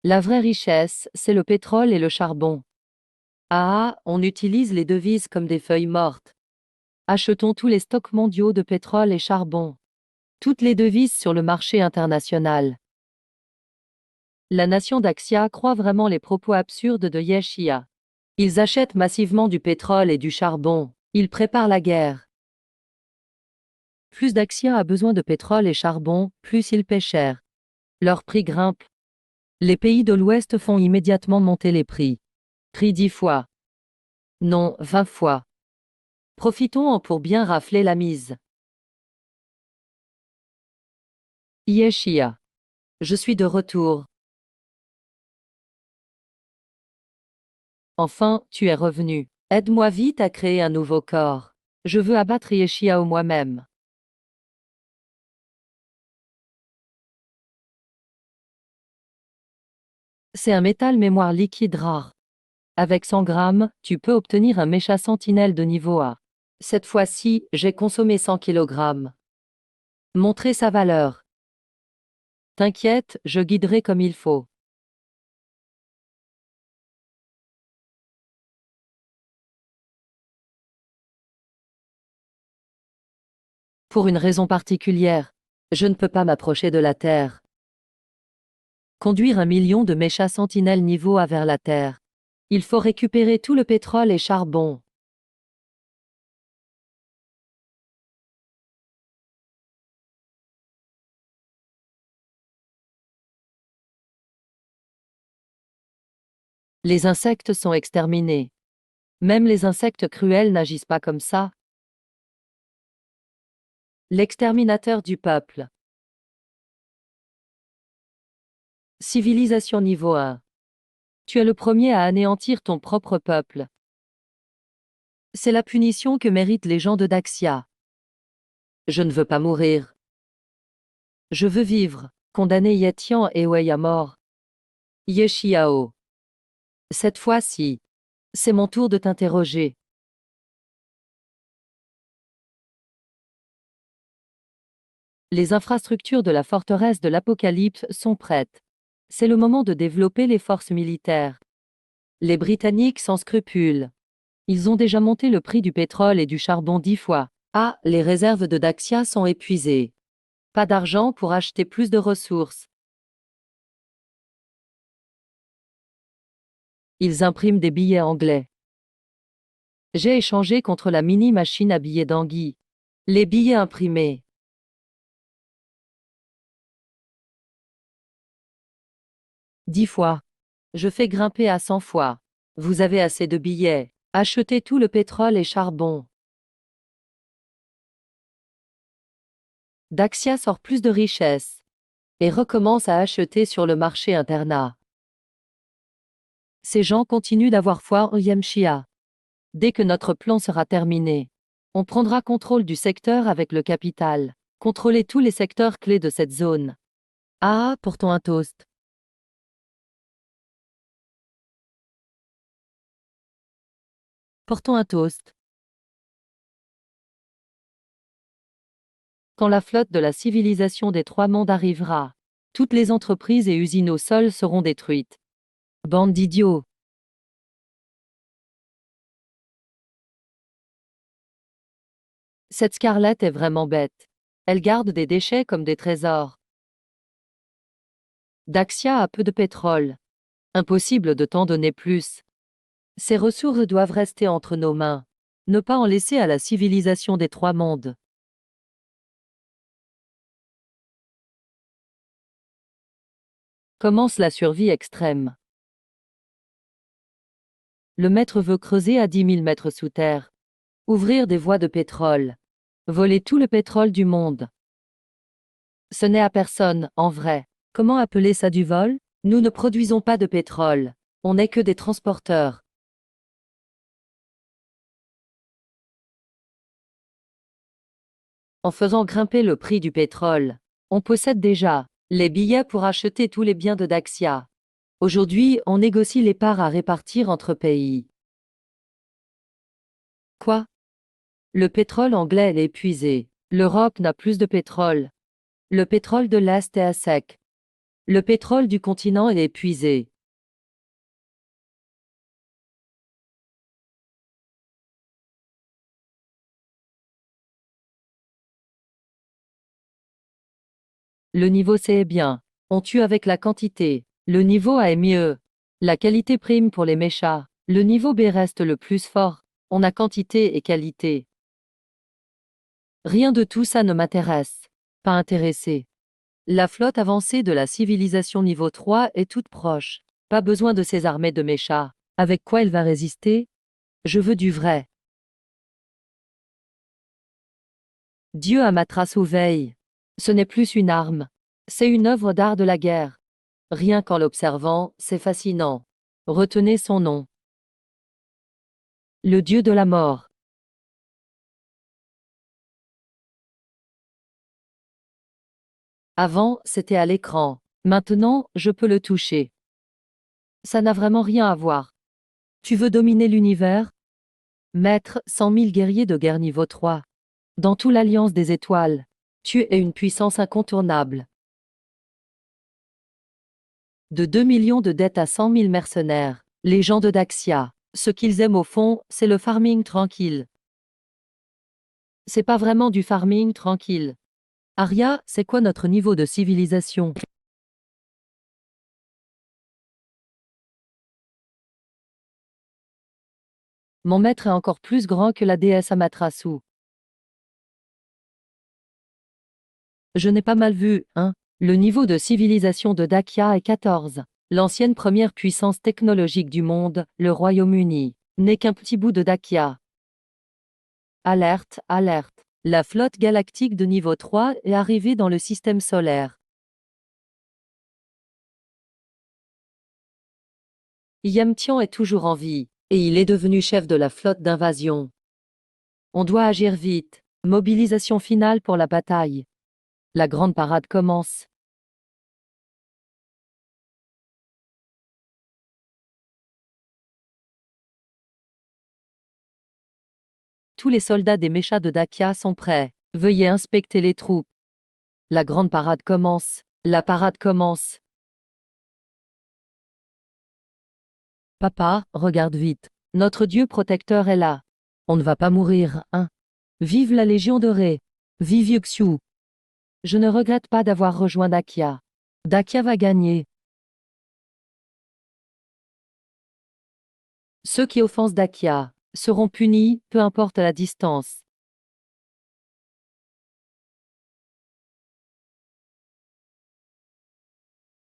La vraie richesse, c'est le pétrole et le charbon. Ah, on utilise les devises comme des feuilles mortes. Achetons tous les stocks mondiaux de pétrole et charbon. Toutes les devises sur le marché international. La nation d'Axia croit vraiment les propos absurdes de Yeshia. Ils achètent massivement du pétrole et du charbon. Ils préparent la guerre. Plus d'Axia a besoin de pétrole et charbon, plus il paie cher. Leur prix grimpe. Les pays de l'Ouest font immédiatement monter les prix. Prix 10 fois. Non, 20 fois. Profitons-en pour bien rafler la mise. Yeshia. Je suis de retour. Enfin, tu es revenu. Aide-moi vite à créer un nouveau corps. Je veux abattre Yeshia moi-même. C'est un métal mémoire liquide rare. Avec 100 grammes, tu peux obtenir un mécha sentinelle de niveau A. Cette fois-ci, j'ai consommé 100 kg. Montrer sa valeur. T'inquiète, je guiderai comme il faut. Pour une raison particulière. Je ne peux pas m'approcher de la Terre. Conduire 1 million de méchas sentinelles niveau A vers la Terre. Il faut récupérer tout le pétrole et charbon. Les insectes sont exterminés. Même les insectes cruels n'agissent pas comme ça. L'exterminateur du peuple. Civilisation niveau 1. Tu es le premier à anéantir ton propre peuple. C'est la punition que méritent les gens de Daxia. Je ne veux pas mourir. Je veux vivre. Condamner Yetian et Wei à mort. Yeshiao. Cette fois-ci, c'est mon tour de t'interroger. Les infrastructures de la forteresse de l'Apocalypse sont prêtes. C'est le moment de développer les forces militaires. Les Britanniques sans scrupules. Ils ont déjà monté le prix du pétrole et du charbon 10 fois. Ah, les réserves de Daxia sont épuisées. Pas d'argent pour acheter plus de ressources. Ils impriment des billets anglais. J'ai échangé contre la mini-machine à billets d'Anguille. Les billets imprimés. 10 fois. Je fais grimper à 100 fois. Vous avez assez de billets. Achetez tout le pétrole et charbon. Daxia sort plus de richesses. Et recommence à acheter sur le marché internat. Ces gens continuent d'avoir foi en Yemshia. Dès que notre plan sera terminé, on prendra contrôle du secteur avec le capital. Contrôler tous les secteurs clés de cette zone. Ah, portons un toast. Portons un toast. Quand la flotte de la civilisation des trois mondes arrivera, toutes les entreprises et usines au sol seront détruites. Bande d'idiots! Cette Scarlett est vraiment bête. Elle garde des déchets comme des trésors. Daxia a peu de pétrole. Impossible de t'en donner plus. Ces ressources doivent rester entre nos mains. Ne pas en laisser à la civilisation des trois mondes. Commence la survie extrême. Le maître veut creuser à 10 000 mètres sous terre. Ouvrir des voies de pétrole. Voler tout le pétrole du monde. Ce n'est à personne, en vrai. Comment appeler ça du vol? Nous ne produisons pas de pétrole. On n'est que des transporteurs. En faisant grimper le prix du pétrole, on possède déjà les billets pour acheter tous les biens de Daxia. Aujourd'hui, on négocie les parts à répartir entre pays. Quoi? Le pétrole anglais est épuisé. L'Europe n'a plus de pétrole. Le pétrole de l'Est est à sec. Le pétrole du continent est épuisé. Le niveau c'est bien. On tue avec la quantité. Le niveau A est mieux. La qualité prime pour les méchants. Le niveau B reste le plus fort. On a quantité et qualité. Rien de tout ça ne m'intéresse. Pas intéressé. La flotte avancée de la civilisation niveau 3 est toute proche. Pas besoin de ces armées de méchants. Avec quoi elle va résister? Je veux du vrai. Dieu Amaterasu veille. Ce n'est plus une arme. C'est une œuvre d'art de la guerre. Rien qu'en l'observant, c'est fascinant. Retenez son nom. Le dieu de la mort. Avant, c'était à l'écran. Maintenant, je peux le toucher. Ça n'a vraiment rien à voir. Tu veux dominer l'univers? Maître, 100 000 guerriers de guerre niveau 3. Dans toute l'Alliance des étoiles. Tu es une puissance incontournable. De 2 millions de dettes à 100 000 mercenaires. Les gens de Daxia. Ce qu'ils aiment au fond, c'est le farming tranquille. C'est pas vraiment du farming tranquille. Aria, c'est quoi notre niveau de civilisation? Mon maître est encore plus grand que la déesse Amaterasu. Je n'ai pas mal vu, hein? Le niveau de civilisation de Dakia est 14. L'ancienne première puissance technologique du monde, le Royaume-Uni, n'est qu'un petit bout de Dakia. Alerte, alerte. La flotte galactique de niveau 3 est arrivée dans le système solaire. Yamtian est toujours en vie, et il est devenu chef de la flotte d'invasion. On doit agir vite. Mobilisation finale pour la bataille. La grande parade commence. Tous les soldats des méchants de Dakia sont prêts. Veuillez inspecter les troupes. La grande parade commence. La parade commence. Papa, regarde vite. Notre Dieu protecteur est là. On ne va pas mourir, hein? Vive la Légion dorée. Vive Yuxiu. Je ne regrette pas d'avoir rejoint Dakia. Dakia va gagner. Ceux qui offensent Dakia seront punis, peu importe la distance.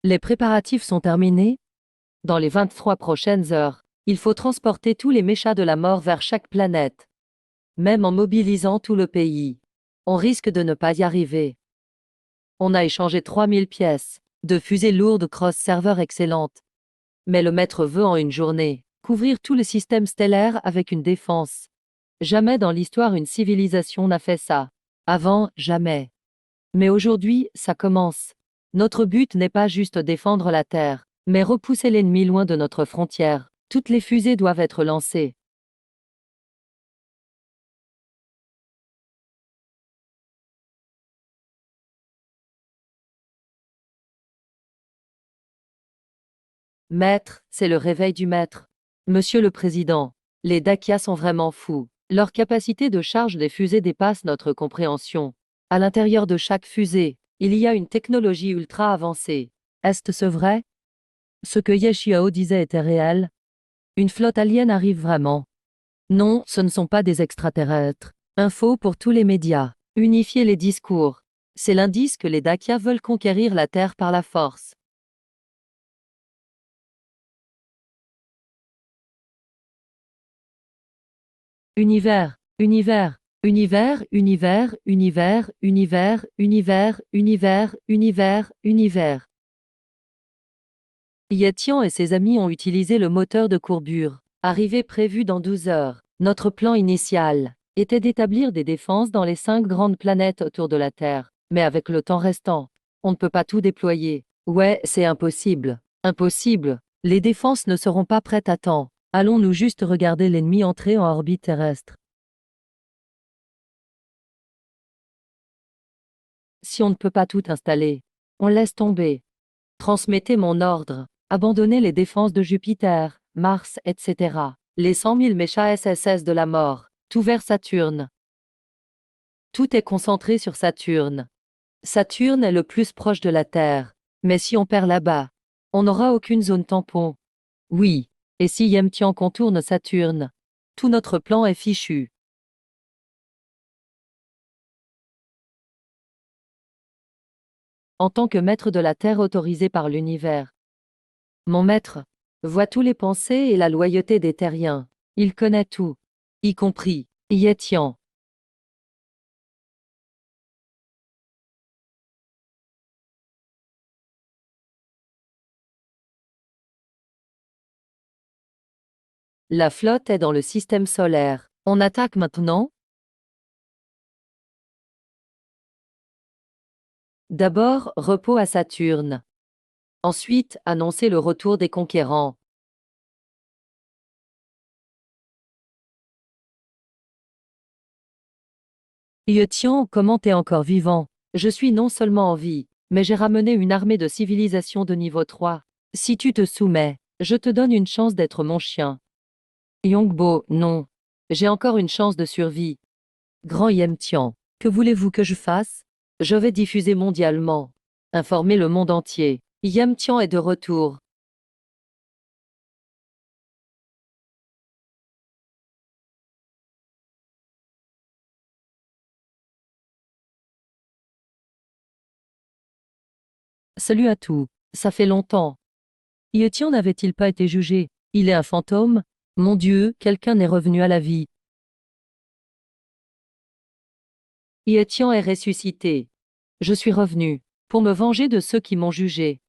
Les préparatifs sont terminés? Dans les 23 prochaines heures, il faut transporter tous les méchants de la mort vers chaque planète. Même en mobilisant tout le pays. On risque de ne pas y arriver. On a échangé 3000 pièces de fusées lourdes cross-serveur excellentes. Mais le maître veut en une journée couvrir tout le système stellaire avec une défense. Jamais dans l'histoire une civilisation n'a fait ça. Avant, jamais. Mais aujourd'hui, ça commence. Notre but n'est pas juste défendre la Terre, mais repousser l'ennemi loin de notre frontière. Toutes les fusées doivent être lancées. Maître, c'est le réveil du maître. Monsieur le Président, les Dacia sont vraiment fous. Leur capacité de charge des fusées dépasse notre compréhension. À l'intérieur de chaque fusée, il y a une technologie ultra avancée. Est-ce vrai? Ce que Ye Xiao disait était réel? Une flotte alien arrive vraiment? Non, ce ne sont pas des extraterrestres. Info pour tous les médias. Unifier les discours. C'est l'indice que les Dacia veulent conquérir la Terre par la force. Univers, univers, univers, univers, univers, univers, univers, univers, univers, univers. Yetian et ses amis ont utilisé le moteur de courbure. Arrivée prévue dans 12 heures. Notre plan initial était d'établir des défenses dans les 5 grandes planètes autour de la Terre. Mais avec le temps restant, on ne peut pas tout déployer. Ouais, c'est impossible. Impossible. Les défenses ne seront pas prêtes à temps. Allons-nous juste regarder l'ennemi entrer en orbite terrestre? Si on ne peut pas tout installer, on laisse tomber. Transmettez mon ordre. Abandonnez les défenses de Jupiter, Mars, etc. Les 100 000 méchas SSS de la mort. Tout vers Saturne. Tout est concentré sur Saturne. Saturne est le plus proche de la Terre. Mais si on perd là-bas, on n'aura aucune zone tampon. Oui. Et si Yemtian contourne Saturne? Tout notre plan est fichu. En tant que maître de la Terre autorisé par l'univers, mon maître voit tous les pensées et la loyauté des terriens. Il connaît tout, y compris Yetian. La flotte est dans le système solaire. On attaque maintenant? D'abord, repos à Saturne. Ensuite, annoncer le retour des conquérants. Yetian, comment t'es encore vivant? Je suis non seulement en vie, mais j'ai ramené une armée de civilisation de niveau 3. Si tu te soumets, je te donne une chance d'être mon chien. Yongbo, non. J'ai encore une chance de survie. Grand Yemtian, que voulez-vous que je fasse? Je vais diffuser mondialement. Informer le monde entier. Yemtian est de retour. Salut à tous. Ça fait longtemps. Yetian n'avait-il pas été jugé? Il est un fantôme? Mon Dieu, quelqu'un est revenu à la vie. Yetian est ressuscité. Je suis revenu pour me venger de ceux qui m'ont jugé.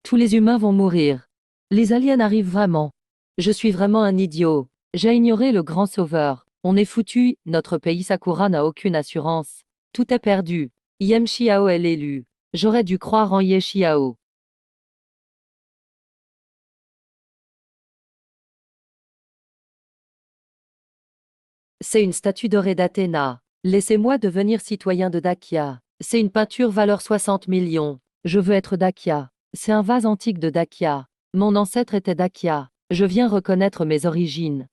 Tous les humains vont mourir. Les aliens arrivent vraiment. Je suis vraiment un idiot. J'ai ignoré le grand sauveur. On est foutu, notre pays Sakura n'a aucune assurance. Tout est perdu. Yem Xiao est l'élu. J'aurais dû croire en Ye Xiao. C'est une statue dorée d'Athéna. Laissez-moi devenir citoyen de Dacia. C'est une peinture valeur 60 millions. Je veux être Dacia. C'est un vase antique de Dacia. Mon ancêtre était Dacia. Je viens reconnaître mes origines.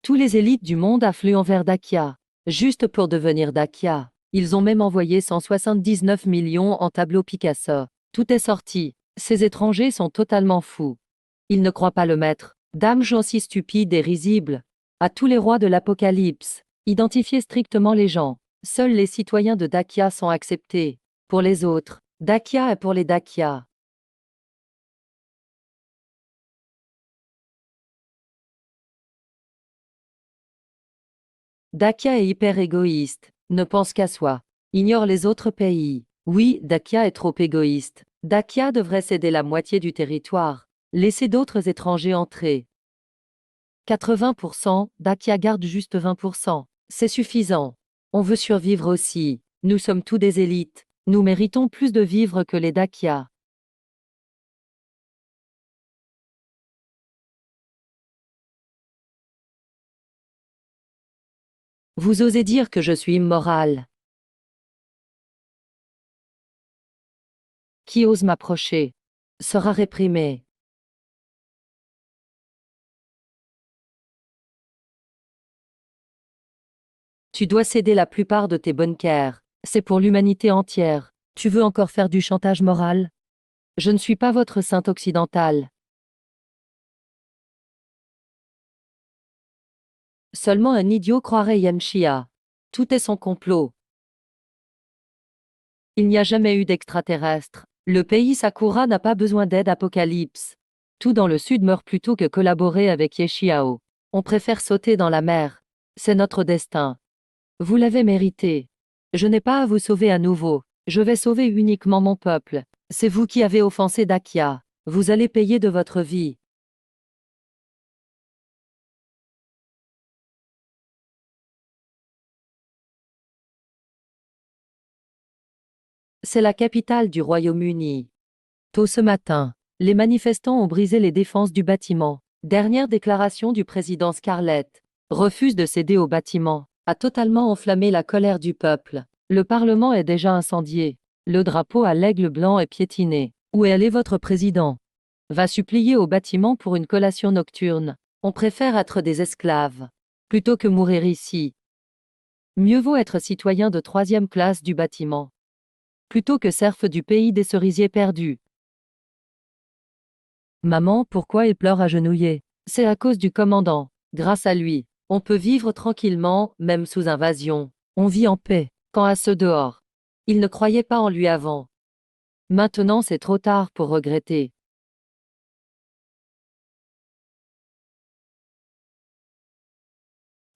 Tous les élites du monde affluent vers Dacia. Juste pour devenir Dacia. Ils ont même envoyé 179 millions en tableau Picasso. Tout est sorti. Ces étrangers sont totalement fous. Ils ne croient pas le maître. Dame gens si stupide et risible. À tous les rois de l'Apocalypse. Identifiez strictement les gens. Seuls les citoyens de Dacia sont acceptés. Pour les autres, Dacia est pour les Dacia. Dacia est hyper égoïste, ne pense qu'à soi. Ignore les autres pays. Oui, Dacia est trop égoïste. Dacia devrait céder la moitié du territoire. Laisser d'autres étrangers entrer. 80%, Dacia garde juste 20%. C'est suffisant. On veut survivre aussi. Nous sommes tous des élites. Nous méritons plus de vivre que les Dacia. Vous osez dire que je suis immoral. Qui ose m'approcher sera réprimé. Tu dois céder la plupart de tes bunkers. C'est pour l'humanité entière. Tu veux encore faire du chantage moral? Je ne suis pas votre saint occidental. Seulement un idiot croirait Yamshia. Tout est son complot. Il n'y a jamais eu d'extraterrestre. Le pays Sakura n'a pas besoin d'aide Apocalypse. Tout dans le sud meurt plutôt que collaborer avec Yeshiao. On préfère sauter dans la mer. C'est notre destin. Vous l'avez mérité. Je n'ai pas à vous sauver à nouveau. Je vais sauver uniquement mon peuple. C'est vous qui avez offensé Dakia. Vous allez payer de votre vie. C'est la capitale du Royaume-Uni. Tôt ce matin, les manifestants ont brisé les défenses du bâtiment. Dernière déclaration du président Scarlett. Refuse de céder au bâtiment. A totalement enflammé la colère du peuple. Le Parlement est déjà incendié. Le drapeau à l'aigle blanc est piétiné. Où est allé votre président? Va supplier au bâtiment pour une collation nocturne. On préfère être des esclaves. Plutôt que mourir ici. Mieux vaut être citoyen de troisième classe du bâtiment. Plutôt que serf du pays des cerisiers perdus. Maman, pourquoi il pleure agenouillé? C'est à cause du commandant. Grâce à lui, on peut vivre tranquillement, même sous invasion. On vit en paix. Quand à ceux dehors, ils ne croyaient pas en lui avant. Maintenant c'est trop tard pour regretter.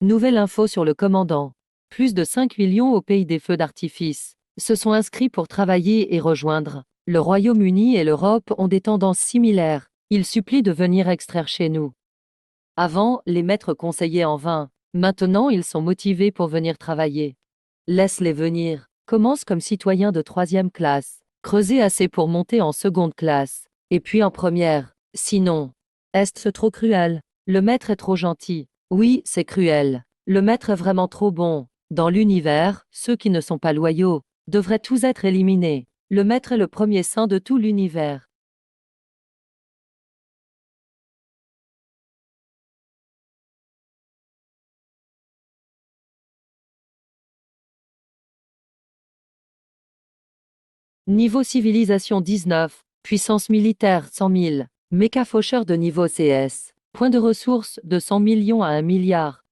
Nouvelle info sur le commandant. Plus de 5 millions au pays des feux d'artifice se sont inscrits pour travailler et rejoindre. Le Royaume-Uni et l'Europe ont des tendances similaires. Ils supplient de venir extraire chez nous. Avant, les maîtres conseillaient en vain. Maintenant, ils sont motivés pour venir travailler. Laisse-les venir. Commence comme citoyen de troisième classe. Creusez assez pour monter en seconde classe. Et puis en première. Sinon, est-ce trop cruel? Le maître est trop gentil. Oui, c'est cruel. Le maître est vraiment trop bon. Dans l'univers, ceux qui ne sont pas loyaux devraient tous être éliminés. Le maître est le premier saint de tout l'univers. Niveau civilisation 19, puissance militaire 100 000, méca faucheur de niveau CS, point de ressources de 100 millions à 1 milliard.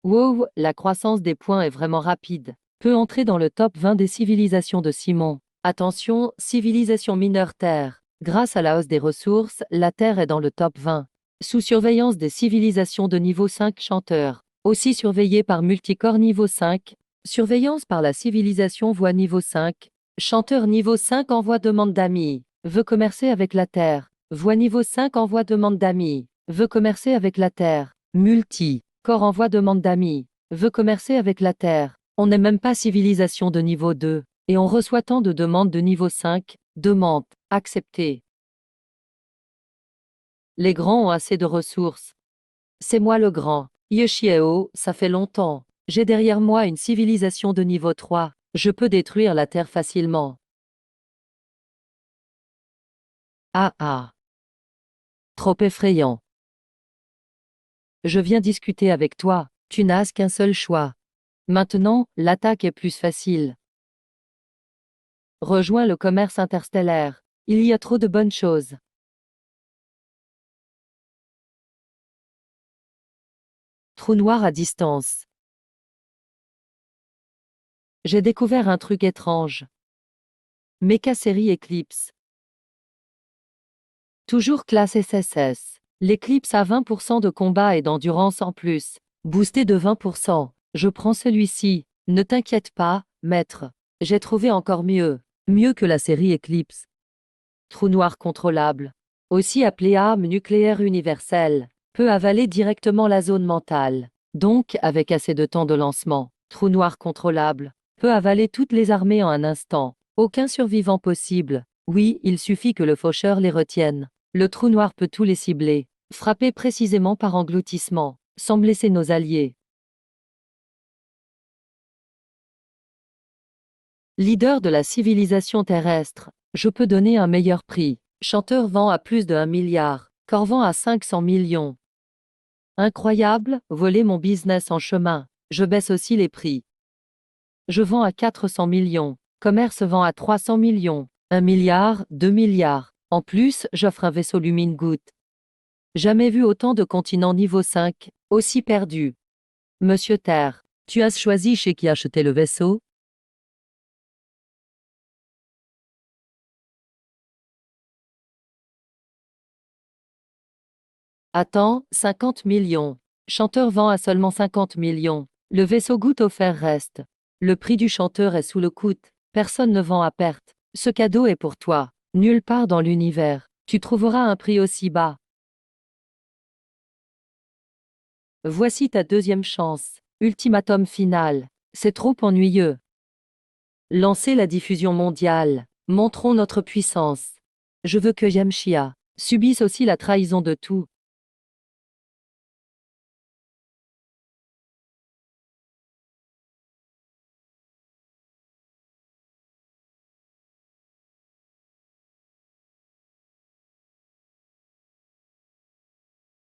Wow, la croissance des points est vraiment rapide. Peut entrer dans le top 20 des civilisations de Simon. Attention, civilisation mineure Terre. Grâce à la hausse des ressources, la Terre est dans le top 20. Sous surveillance des civilisations de niveau 5 chanteurs. Aussi surveillée par multicorps niveau 5. Surveillance par la civilisation voix niveau 5. Chanteur niveau 5 envoie demande d'amis. Veut commercer avec la Terre. Voix niveau 5 envoie demande d'amis. Veut commercer avec la Terre. Multi. Corps envoie demande d'amis. Veut commercer avec la Terre. On n'est même pas civilisation de niveau 2. Et on reçoit tant de demandes de niveau 5. Demande. Acceptée. Les grands ont assez de ressources. C'est moi le grand. Yoshieo, ça fait longtemps. J'ai derrière moi une civilisation de niveau 3. Je peux détruire la Terre facilement. Ah ah. Trop effrayant. Je viens discuter avec toi. Tu n'as qu'un seul choix. Maintenant, l'attaque est plus facile. Rejoins le commerce interstellaire. Il y a trop de bonnes choses. Trou noir à distance. J'ai découvert un truc étrange. Mecha série Eclipse. Toujours classe SSS. L'Eclipse a 20% de combat et d'endurance en plus. Boosté de 20%. Je prends celui-ci. Ne t'inquiète pas, maître. J'ai trouvé encore mieux. Mieux que la série Eclipse. Trou noir contrôlable. Aussi appelé arme nucléaire universelle. Peut avaler directement la zone mentale. Donc, avec assez de temps de lancement. Trou noir contrôlable. Peut avaler toutes les armées en un instant. Aucun survivant possible. Oui, il suffit que le faucheur les retienne. Le trou noir peut tous les cibler. Frapper précisément par engloutissement. Sans blesser nos alliés. Leader de la civilisation terrestre. Je peux donner un meilleur prix. Chanteur vend à plus de 1 milliard. Corps vend à 500 millions. Incroyable, voler mon business en chemin. Je baisse aussi les prix. Je vends à 400 millions. Commerce vend à 300 millions. 1 milliard, 2 milliards. En plus, j'offre un vaisseau Lumine-Goutte. Jamais vu autant de continents niveau 5, aussi perdus. Monsieur Terre, tu as choisi chez qui acheter le vaisseau? Attends, 50 millions. Chanteur vend à seulement 50 millions. Le vaisseau Goutte offert reste. Le prix du chanteur est sous le coude. Personne ne vend à perte. Ce cadeau est pour toi. Nulle part dans l'univers, tu trouveras un prix aussi bas. Voici ta deuxième chance. Ultimatum final. C'est trop ennuyeux. Lancez la diffusion mondiale. Montrons notre puissance. Je veux que Yamshia subisse aussi la trahison de tout.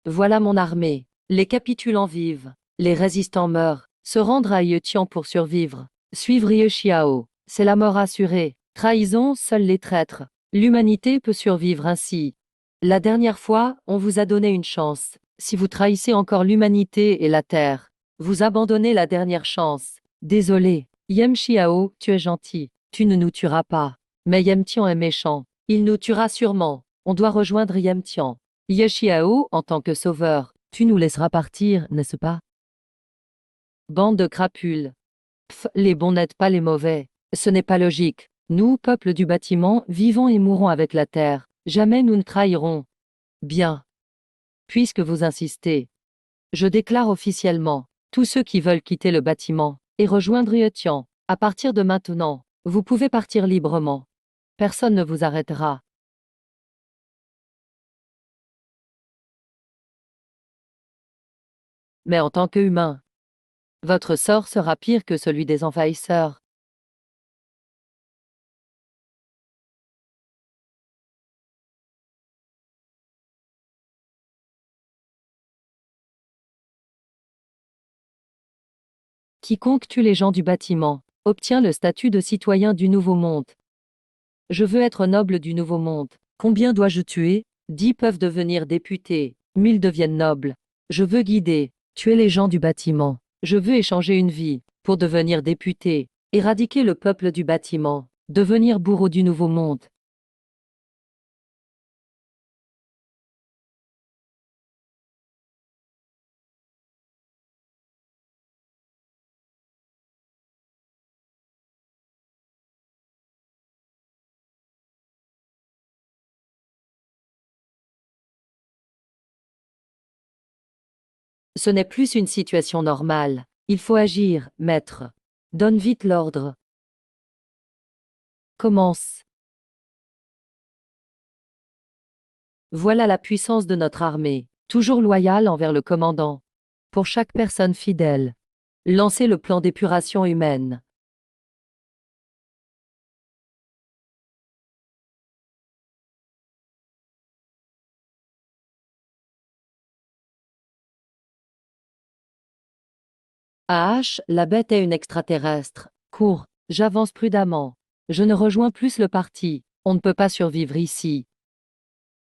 Voilà mon armée. Les capitulants vivent. Les résistants meurent. Se rendre à Yetian pour survivre. Suivre Xiao. C'est la mort assurée. Trahison, seuls les traîtres. L'humanité peut survivre ainsi. La dernière fois, on vous a donné une chance. Si vous trahissez encore l'humanité et la terre, vous abandonnez la dernière chance. Désolé. Yem Xiao, tu es gentil. Tu ne nous tueras pas. Mais Yem Tian est méchant. Il nous tuera sûrement. On doit rejoindre Yem Tian. Xiao, en tant que sauveur, tu nous laisseras partir, n'est-ce pas? Bande de crapules. Pff, les bons n'aident pas les mauvais. Ce n'est pas logique. Nous, peuple du bâtiment, vivons et mourons avec la terre. Jamais nous ne trahirons. Bien. Puisque vous insistez, je déclare officiellement, tous ceux qui veulent quitter le bâtiment et rejoindre Yetian, à partir de maintenant, vous pouvez partir librement. Personne ne vous arrêtera. Mais en tant qu'humain, votre sort sera pire que celui des envahisseurs. Quiconque tue les gens du bâtiment obtient le statut de citoyen du Nouveau Monde. Je veux être noble du Nouveau Monde. Combien dois-je tuer? 10 peuvent devenir députés, 1000 deviennent nobles. Je veux guider, tuer les gens du bâtiment. Je veux échanger une vie pour devenir député, éradiquer le peuple du bâtiment, devenir bourreau du Nouveau Monde. Ce n'est plus une situation normale. Il faut agir, maître. Donne vite l'ordre. Commence. Voilà la puissance de notre armée, toujours loyale envers le commandant. Pour chaque personne fidèle, lancez le plan d'épuration humaine. Ah, la bête est une extraterrestre. Cours, j'avance prudemment. Je ne rejoins plus le parti. On ne peut pas survivre ici.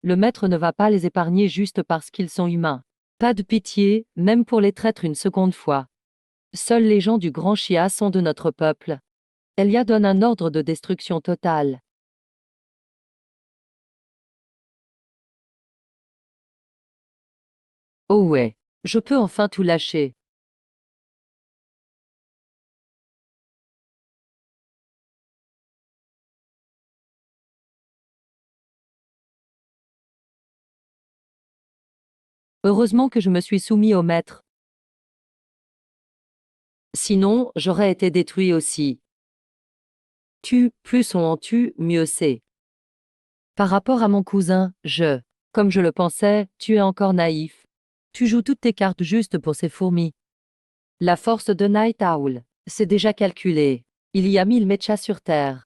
Le maître ne va pas les épargner juste parce qu'ils sont humains. Pas de pitié, même pour les traîtres une seconde fois. Seuls les gens du Grand Chia sont de notre peuple. Elia donne un ordre de destruction totale. Oh ouais, je peux enfin tout lâcher. Heureusement que je me suis soumis au maître. Sinon, j'aurais été détruit aussi. Plus on en tue, mieux c'est. Par rapport à mon cousin, comme je le pensais, tu es encore naïf. Tu joues toutes tes cartes juste pour ces fourmis. La force de Night Owl, c'est déjà calculé. Il y a 1000 mechas sur Terre.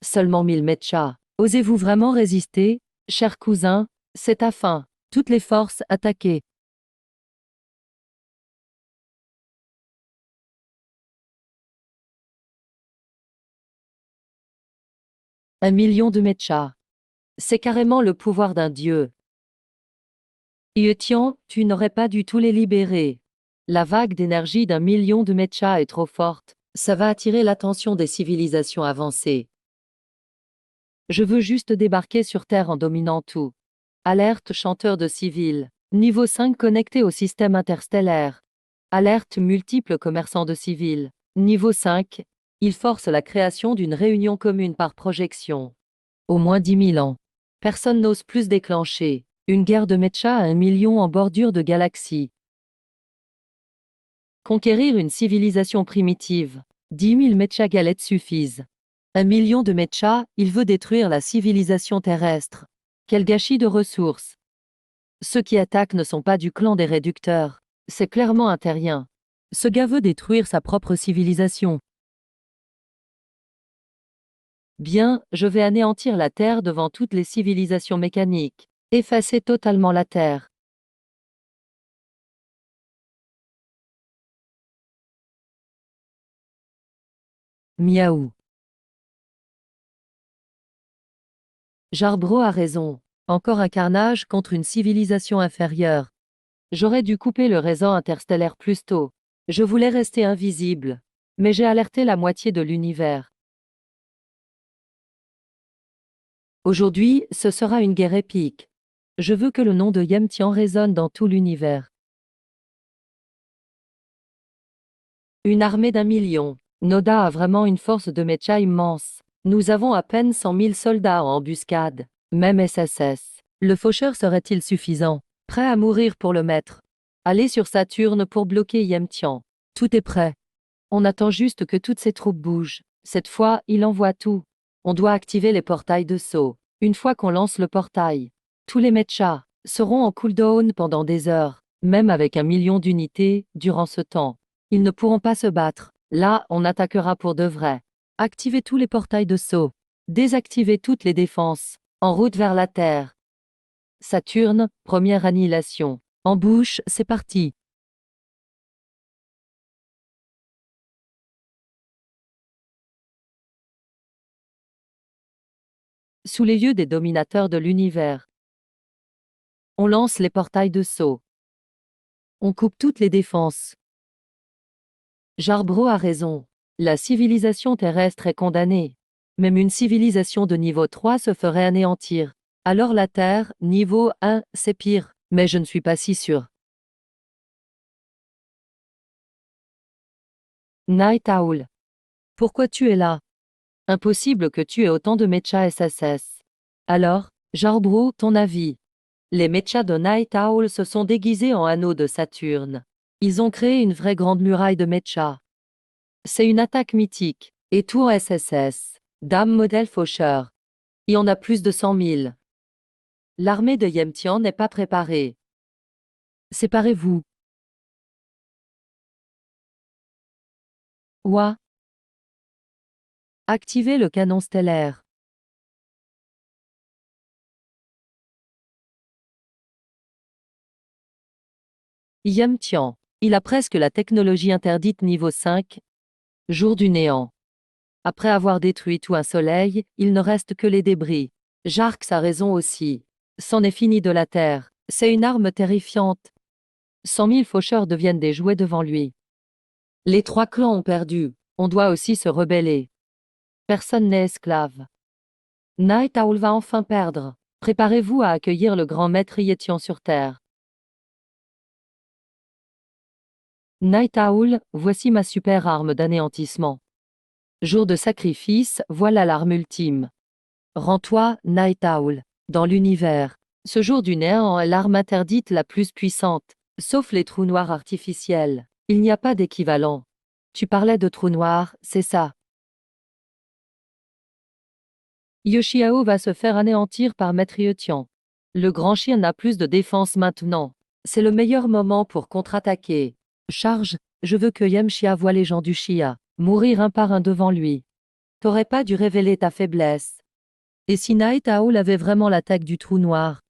Seulement 1000 mechas. Osez-vous vraiment résister, cher cousin? C'est ta fin. Toutes les forces attaquées. 1 million de mechas. C'est carrément le pouvoir d'un dieu. Yetian, tu n'aurais pas dû tous les libérer. La vague d'énergie d'1 million de mechas est trop forte. Ça va attirer l'attention des civilisations avancées. Je veux juste débarquer sur Terre en dominant tout. Alerte chanteur de civils. Niveau 5 connecté au système interstellaire. Alerte multiples commerçants de civils. Niveau 5. Il force la création d'une réunion commune par projection. Au moins 10 000 ans. Personne n'ose plus déclencher. Une guerre de mechas à 1 million en bordure de galaxie. Conquérir une civilisation primitive. 10 000 mechas galettes suffisent. 1 million de mechas, il veut détruire la civilisation terrestre. Quel gâchis de ressources. Ceux qui attaquent ne sont pas du clan des réducteurs. C'est clairement un terrien. Ce gars veut détruire sa propre civilisation. Bien, je vais anéantir la Terre devant toutes les civilisations mécaniques. Effacer totalement la Terre. Miaou. Jarbro a raison. Encore un carnage contre une civilisation inférieure. J'aurais dû couper le réseau interstellaire plus tôt. Je voulais rester invisible. Mais j'ai alerté la moitié de l'univers. Aujourd'hui, ce sera une guerre épique. Je veux que le nom de Yemtian résonne dans tout l'univers. Une armée d'1 million. Noda a vraiment une force de mecha immense. Nous avons à peine 100 000 soldats en embuscade. Même SSS. Le faucheur serait-il suffisant? Prêt à mourir pour le maître. Allez sur Saturne pour bloquer Yemtian. Tout est prêt. On attend juste que toutes ces troupes bougent. Cette fois, il envoie tout. On doit activer les portails de saut. Une fois qu'on lance le portail, tous les mechas seront en cooldown pendant des heures, même avec 1 million d'unités durant ce temps. Ils ne pourront pas se battre. Là, on attaquera pour de vrai. Activez tous les portails de saut. Désactivez toutes les défenses. En route vers la Terre. Saturne, première annihilation. En bouche, c'est parti. Sous les yeux des dominateurs de l'univers. On lance les portails de saut. On coupe toutes les défenses. Jarbro a raison. La civilisation terrestre est condamnée. Même une civilisation de niveau 3 se ferait anéantir. Alors la Terre, niveau 1, c'est pire. Mais je ne suis pas si sûr. Night Owl. Pourquoi tu es là? Impossible que tu aies autant de mechas SSS. Alors, Jarbro, ton avis? Les mechas de Night Owl se sont déguisés en anneaux de Saturne. Ils ont créé une vraie grande muraille de mechas. C'est une attaque mythique. Et tour SSS. Dame modèle faucheur. Il y en a plus de 100 000. L'armée de Yemtian n'est pas préparée. Séparez-vous. Ouah. Activez le canon stellaire. Yemtian. Il a presque la technologie interdite niveau 5. Jour du néant. Après avoir détruit tout un soleil, il ne reste que les débris. Jarx a raison aussi. C'en est fini de la Terre. C'est une arme terrifiante. 100 000 faucheurs deviennent des jouets devant lui. Les 3 clans ont perdu. On doit aussi se rebeller. Personne n'est esclave. Night Owl va enfin perdre. Préparez-vous à accueillir le grand maître Yetian sur Terre. Night Owl, voici ma super arme d'anéantissement. Jour de sacrifice, voilà l'arme ultime. Rends-toi, Night Owl. Dans l'univers, ce jour du néant est l'arme interdite la plus puissante. Sauf les trous noirs artificiels. Il n'y a pas d'équivalent. Tu parlais de trous noirs, c'est ça. Yoshiao va se faire anéantir par Maître Yetian. Le grand chien n'a plus de défense maintenant. C'est le meilleur moment pour contre-attaquer. Charge, je veux que Yemshia voie les gens du Chia mourir un par un devant lui. T'aurais pas dû révéler ta faiblesse. Et si Night Owl avait vraiment l'attaque du trou noir?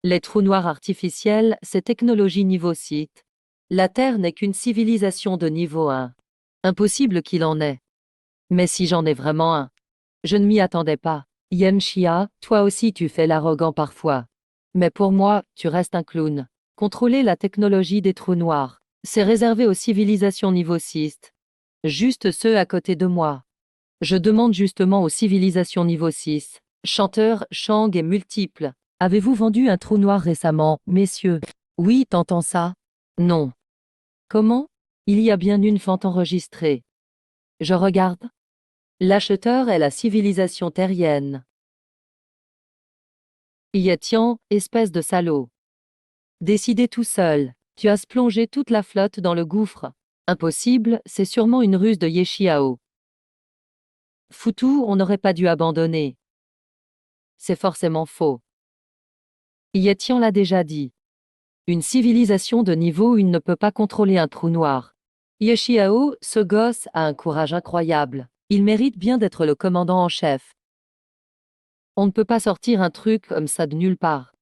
Les trous noirs artificiels, c'est technologie niveau site. La Terre n'est qu'une civilisation de niveau 1. Impossible qu'il en ait. Mais si j'en ai vraiment un. Je ne m'y attendais pas. Yen Chia, toi aussi tu fais l'arrogant parfois. Mais pour moi, tu restes un clown. Contrôler la technologie des trous noirs, c'est réservé aux civilisations niveau 6. Juste ceux à côté de moi. Je demande justement aux civilisations niveau 6. Chanteur, Shang est multiple. Avez-vous vendu un trou noir récemment, messieurs? Oui, t'entends ça? Non. Comment? Il y a bien une vente enregistrée. Je regarde. L'acheteur est la civilisation terrienne. Tian, espèce de salaud. Décidez tout seul. Tu as plongé toute la flotte dans le gouffre. Impossible, c'est sûrement une ruse de Yeshiao. Foutu, on n'aurait pas dû abandonner. C'est forcément faux. Tian l'a déjà dit. Une civilisation de niveau 1 ne peut pas contrôler un trou noir. Yeshiao, ce gosse, a un courage incroyable. Il mérite bien d'être le commandant en chef. On ne peut pas sortir un truc comme ça de nulle part.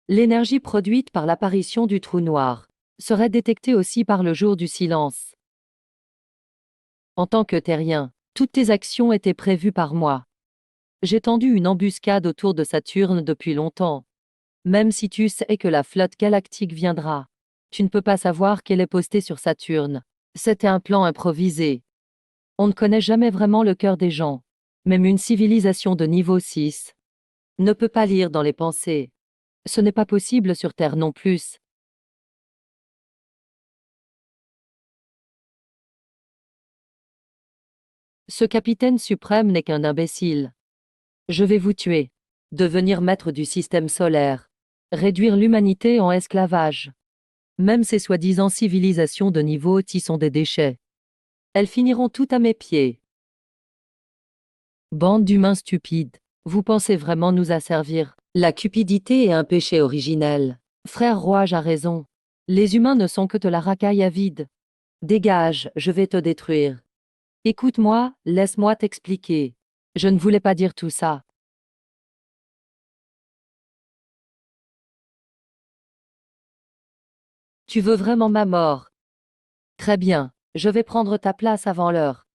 L'énergie produite par l'apparition du trou noir serait détectée aussi par le jour du silence. En tant que terrien, toutes tes actions étaient prévues par moi. J'ai tendu une embuscade autour de Saturne depuis longtemps. Même si tu sais que la flotte galactique viendra, tu ne peux pas savoir qu'elle est postée sur Saturne. C'était un plan improvisé. On ne connaît jamais vraiment le cœur des gens. Même une civilisation de niveau 6 ne peut pas lire dans les pensées. Ce n'est pas possible sur Terre non plus. Ce capitaine suprême n'est qu'un imbécile. Je vais vous tuer. Devenir maître du système solaire. Réduire l'humanité en esclavage. Même ces soi-disant civilisations de niveau haut sont des déchets. Elles finiront toutes à mes pieds. Bande d'humains stupides. Vous pensez vraiment nous asservir? La cupidité est un péché originel. Frère Rouage a raison. Les humains ne sont que de la racaille à vide. Dégage, je vais te détruire. Écoute-moi, laisse-moi t'expliquer. Je ne voulais pas dire tout ça. Tu veux vraiment ma mort? Très bien, je vais prendre ta place avant l'heure.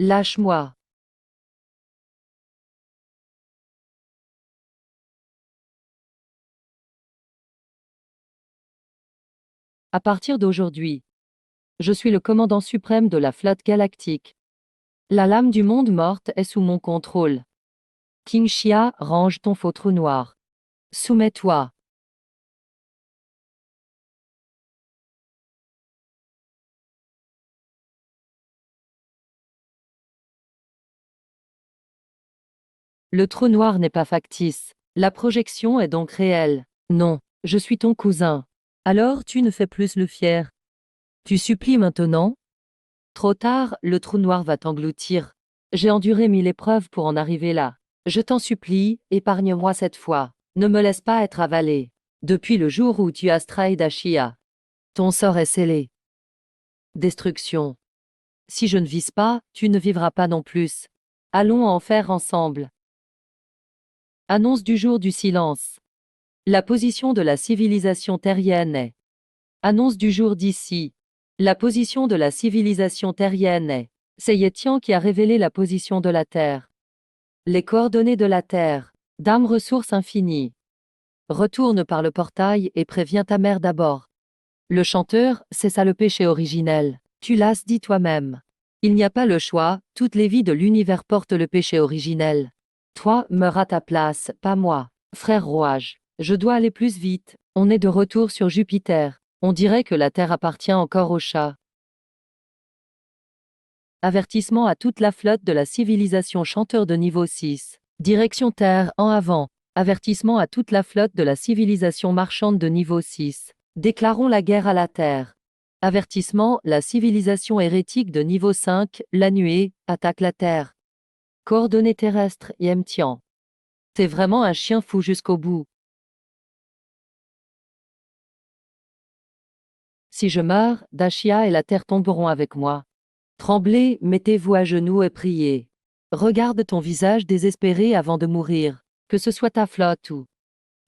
Lâche-moi. À partir d'aujourd'hui, je suis le commandant suprême de la flotte galactique. La lame du monde morte est sous mon contrôle. King Xia, range ton faux trou noir. Soumets-toi. Le trou noir n'est pas factice. La projection est donc réelle. Non, je suis ton cousin. Alors tu ne fais plus le fier. Tu supplies maintenant? Trop tard, le trou noir va t'engloutir. J'ai enduré 1000 épreuves pour en arriver là. Je t'en supplie, épargne-moi cette fois. Ne me laisse pas être avalé. Depuis le jour où tu as Stride Ashia, ton sort est scellé. Destruction. Si je ne vise pas, tu ne vivras pas non plus. Allons en faire ensemble. Annonce du jour du silence. La position de la civilisation terrienne est. Annonce du jour d'ici. La position de la civilisation terrienne est. C'est Yetian qui a révélé la position de la Terre. Les coordonnées de la Terre. Dame ressources infinies. Retourne par le portail et préviens ta mère d'abord. Le chanteur, c'est ça le péché originel. Tu l'as dit toi-même. Il n'y a pas le choix, toutes les vies de l'univers portent le péché originel. Toi, meurs à ta place, pas moi. Frère Rouage, je dois aller plus vite. On est de retour sur Jupiter. On dirait que la Terre appartient encore aux chats. Avertissement à toute la flotte de la civilisation chanteur de niveau 6. Direction Terre, en avant. Avertissement à toute la flotte de la civilisation marchande de niveau 6. Déclarons la guerre à la Terre. Avertissement, la civilisation hérétique de niveau 5, la nuée, attaque la Terre. Coordonnées terrestres, Yemtian. T'es vraiment un chien fou jusqu'au bout. Si je meurs, Dashia et la terre tomberont avec moi. Tremblez, mettez-vous à genoux et priez. Regarde ton visage désespéré avant de mourir, que ce soit ta flotte ou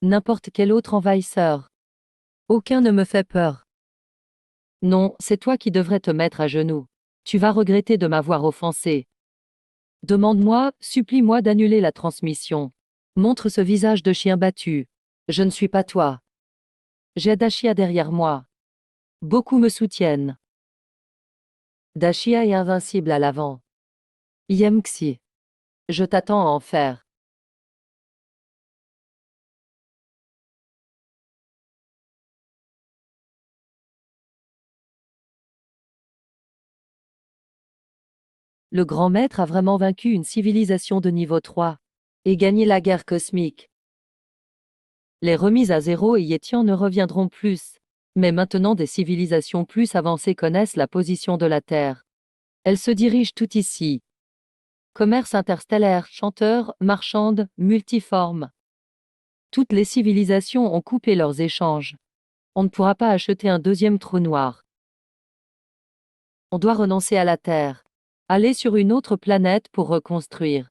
n'importe quel autre envahisseur. Aucun ne me fait peur. Non, c'est toi qui devrais te mettre à genoux. Tu vas regretter de m'avoir offensé. Demande-moi, supplie-moi d'annuler la transmission. Montre ce visage de chien battu. Je ne suis pas toi. J'ai Dashia derrière moi. Beaucoup me soutiennent. Dashia est invincible à l'avant. Yemxi. Je t'attends à en faire. Le grand maître a vraiment vaincu une civilisation de niveau 3 et gagné la guerre cosmique. Les remises à zéro et Yétian ne reviendront plus. Mais maintenant des civilisations plus avancées connaissent la position de la Terre. Elles se dirigent toutes ici. Commerce interstellaire, chanteur, marchande, multiforme. Toutes les civilisations ont coupé leurs échanges. On ne pourra pas acheter un deuxième trou noir. On doit renoncer à la Terre. Aller sur une autre planète pour reconstruire.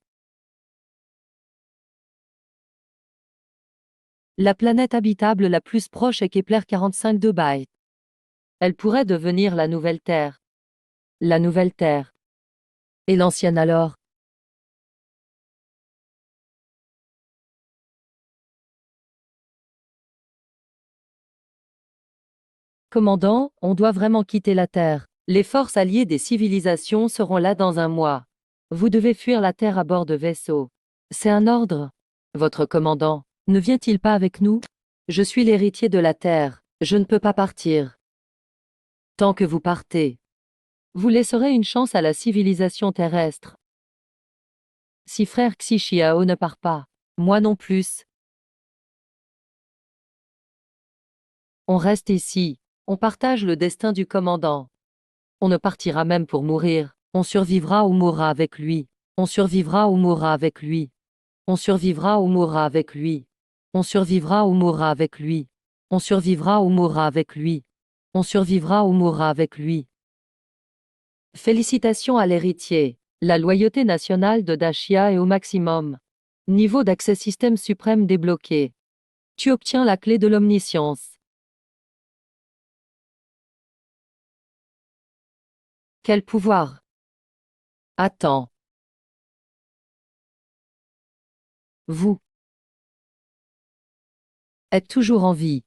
La planète habitable la plus proche est Kepler 45 de Byte. Elle pourrait devenir la nouvelle Terre. La nouvelle Terre. Et l'ancienne alors? Commandant, on doit vraiment quitter la Terre. Les forces alliées des civilisations seront là dans un mois. Vous devez fuir la Terre à bord de vaisseaux. C'est un ordre. Votre commandant, ne vient-il pas avec nous? Je suis l'héritier de la Terre. Je ne peux pas partir. Tant que vous partez, vous laisserez une chance à la civilisation terrestre. Si frère Xixiao ne part pas, moi non plus. On reste ici. On partage le destin du commandant. On ne partira même pour mourir. On survivra ou mourra avec lui. On survivra ou mourra avec lui. On survivra ou mourra avec lui. On survivra ou mourra avec lui. On survivra ou mourra avec lui. On survivra ou mourra avec lui. Félicitations à l'héritier. La loyauté nationale de Dashia est au maximum. Niveau d'accès système suprême débloqué. Tu obtiens la clé de l'omniscience. Quel pouvoir? Attends. Vous êtes toujours en vie.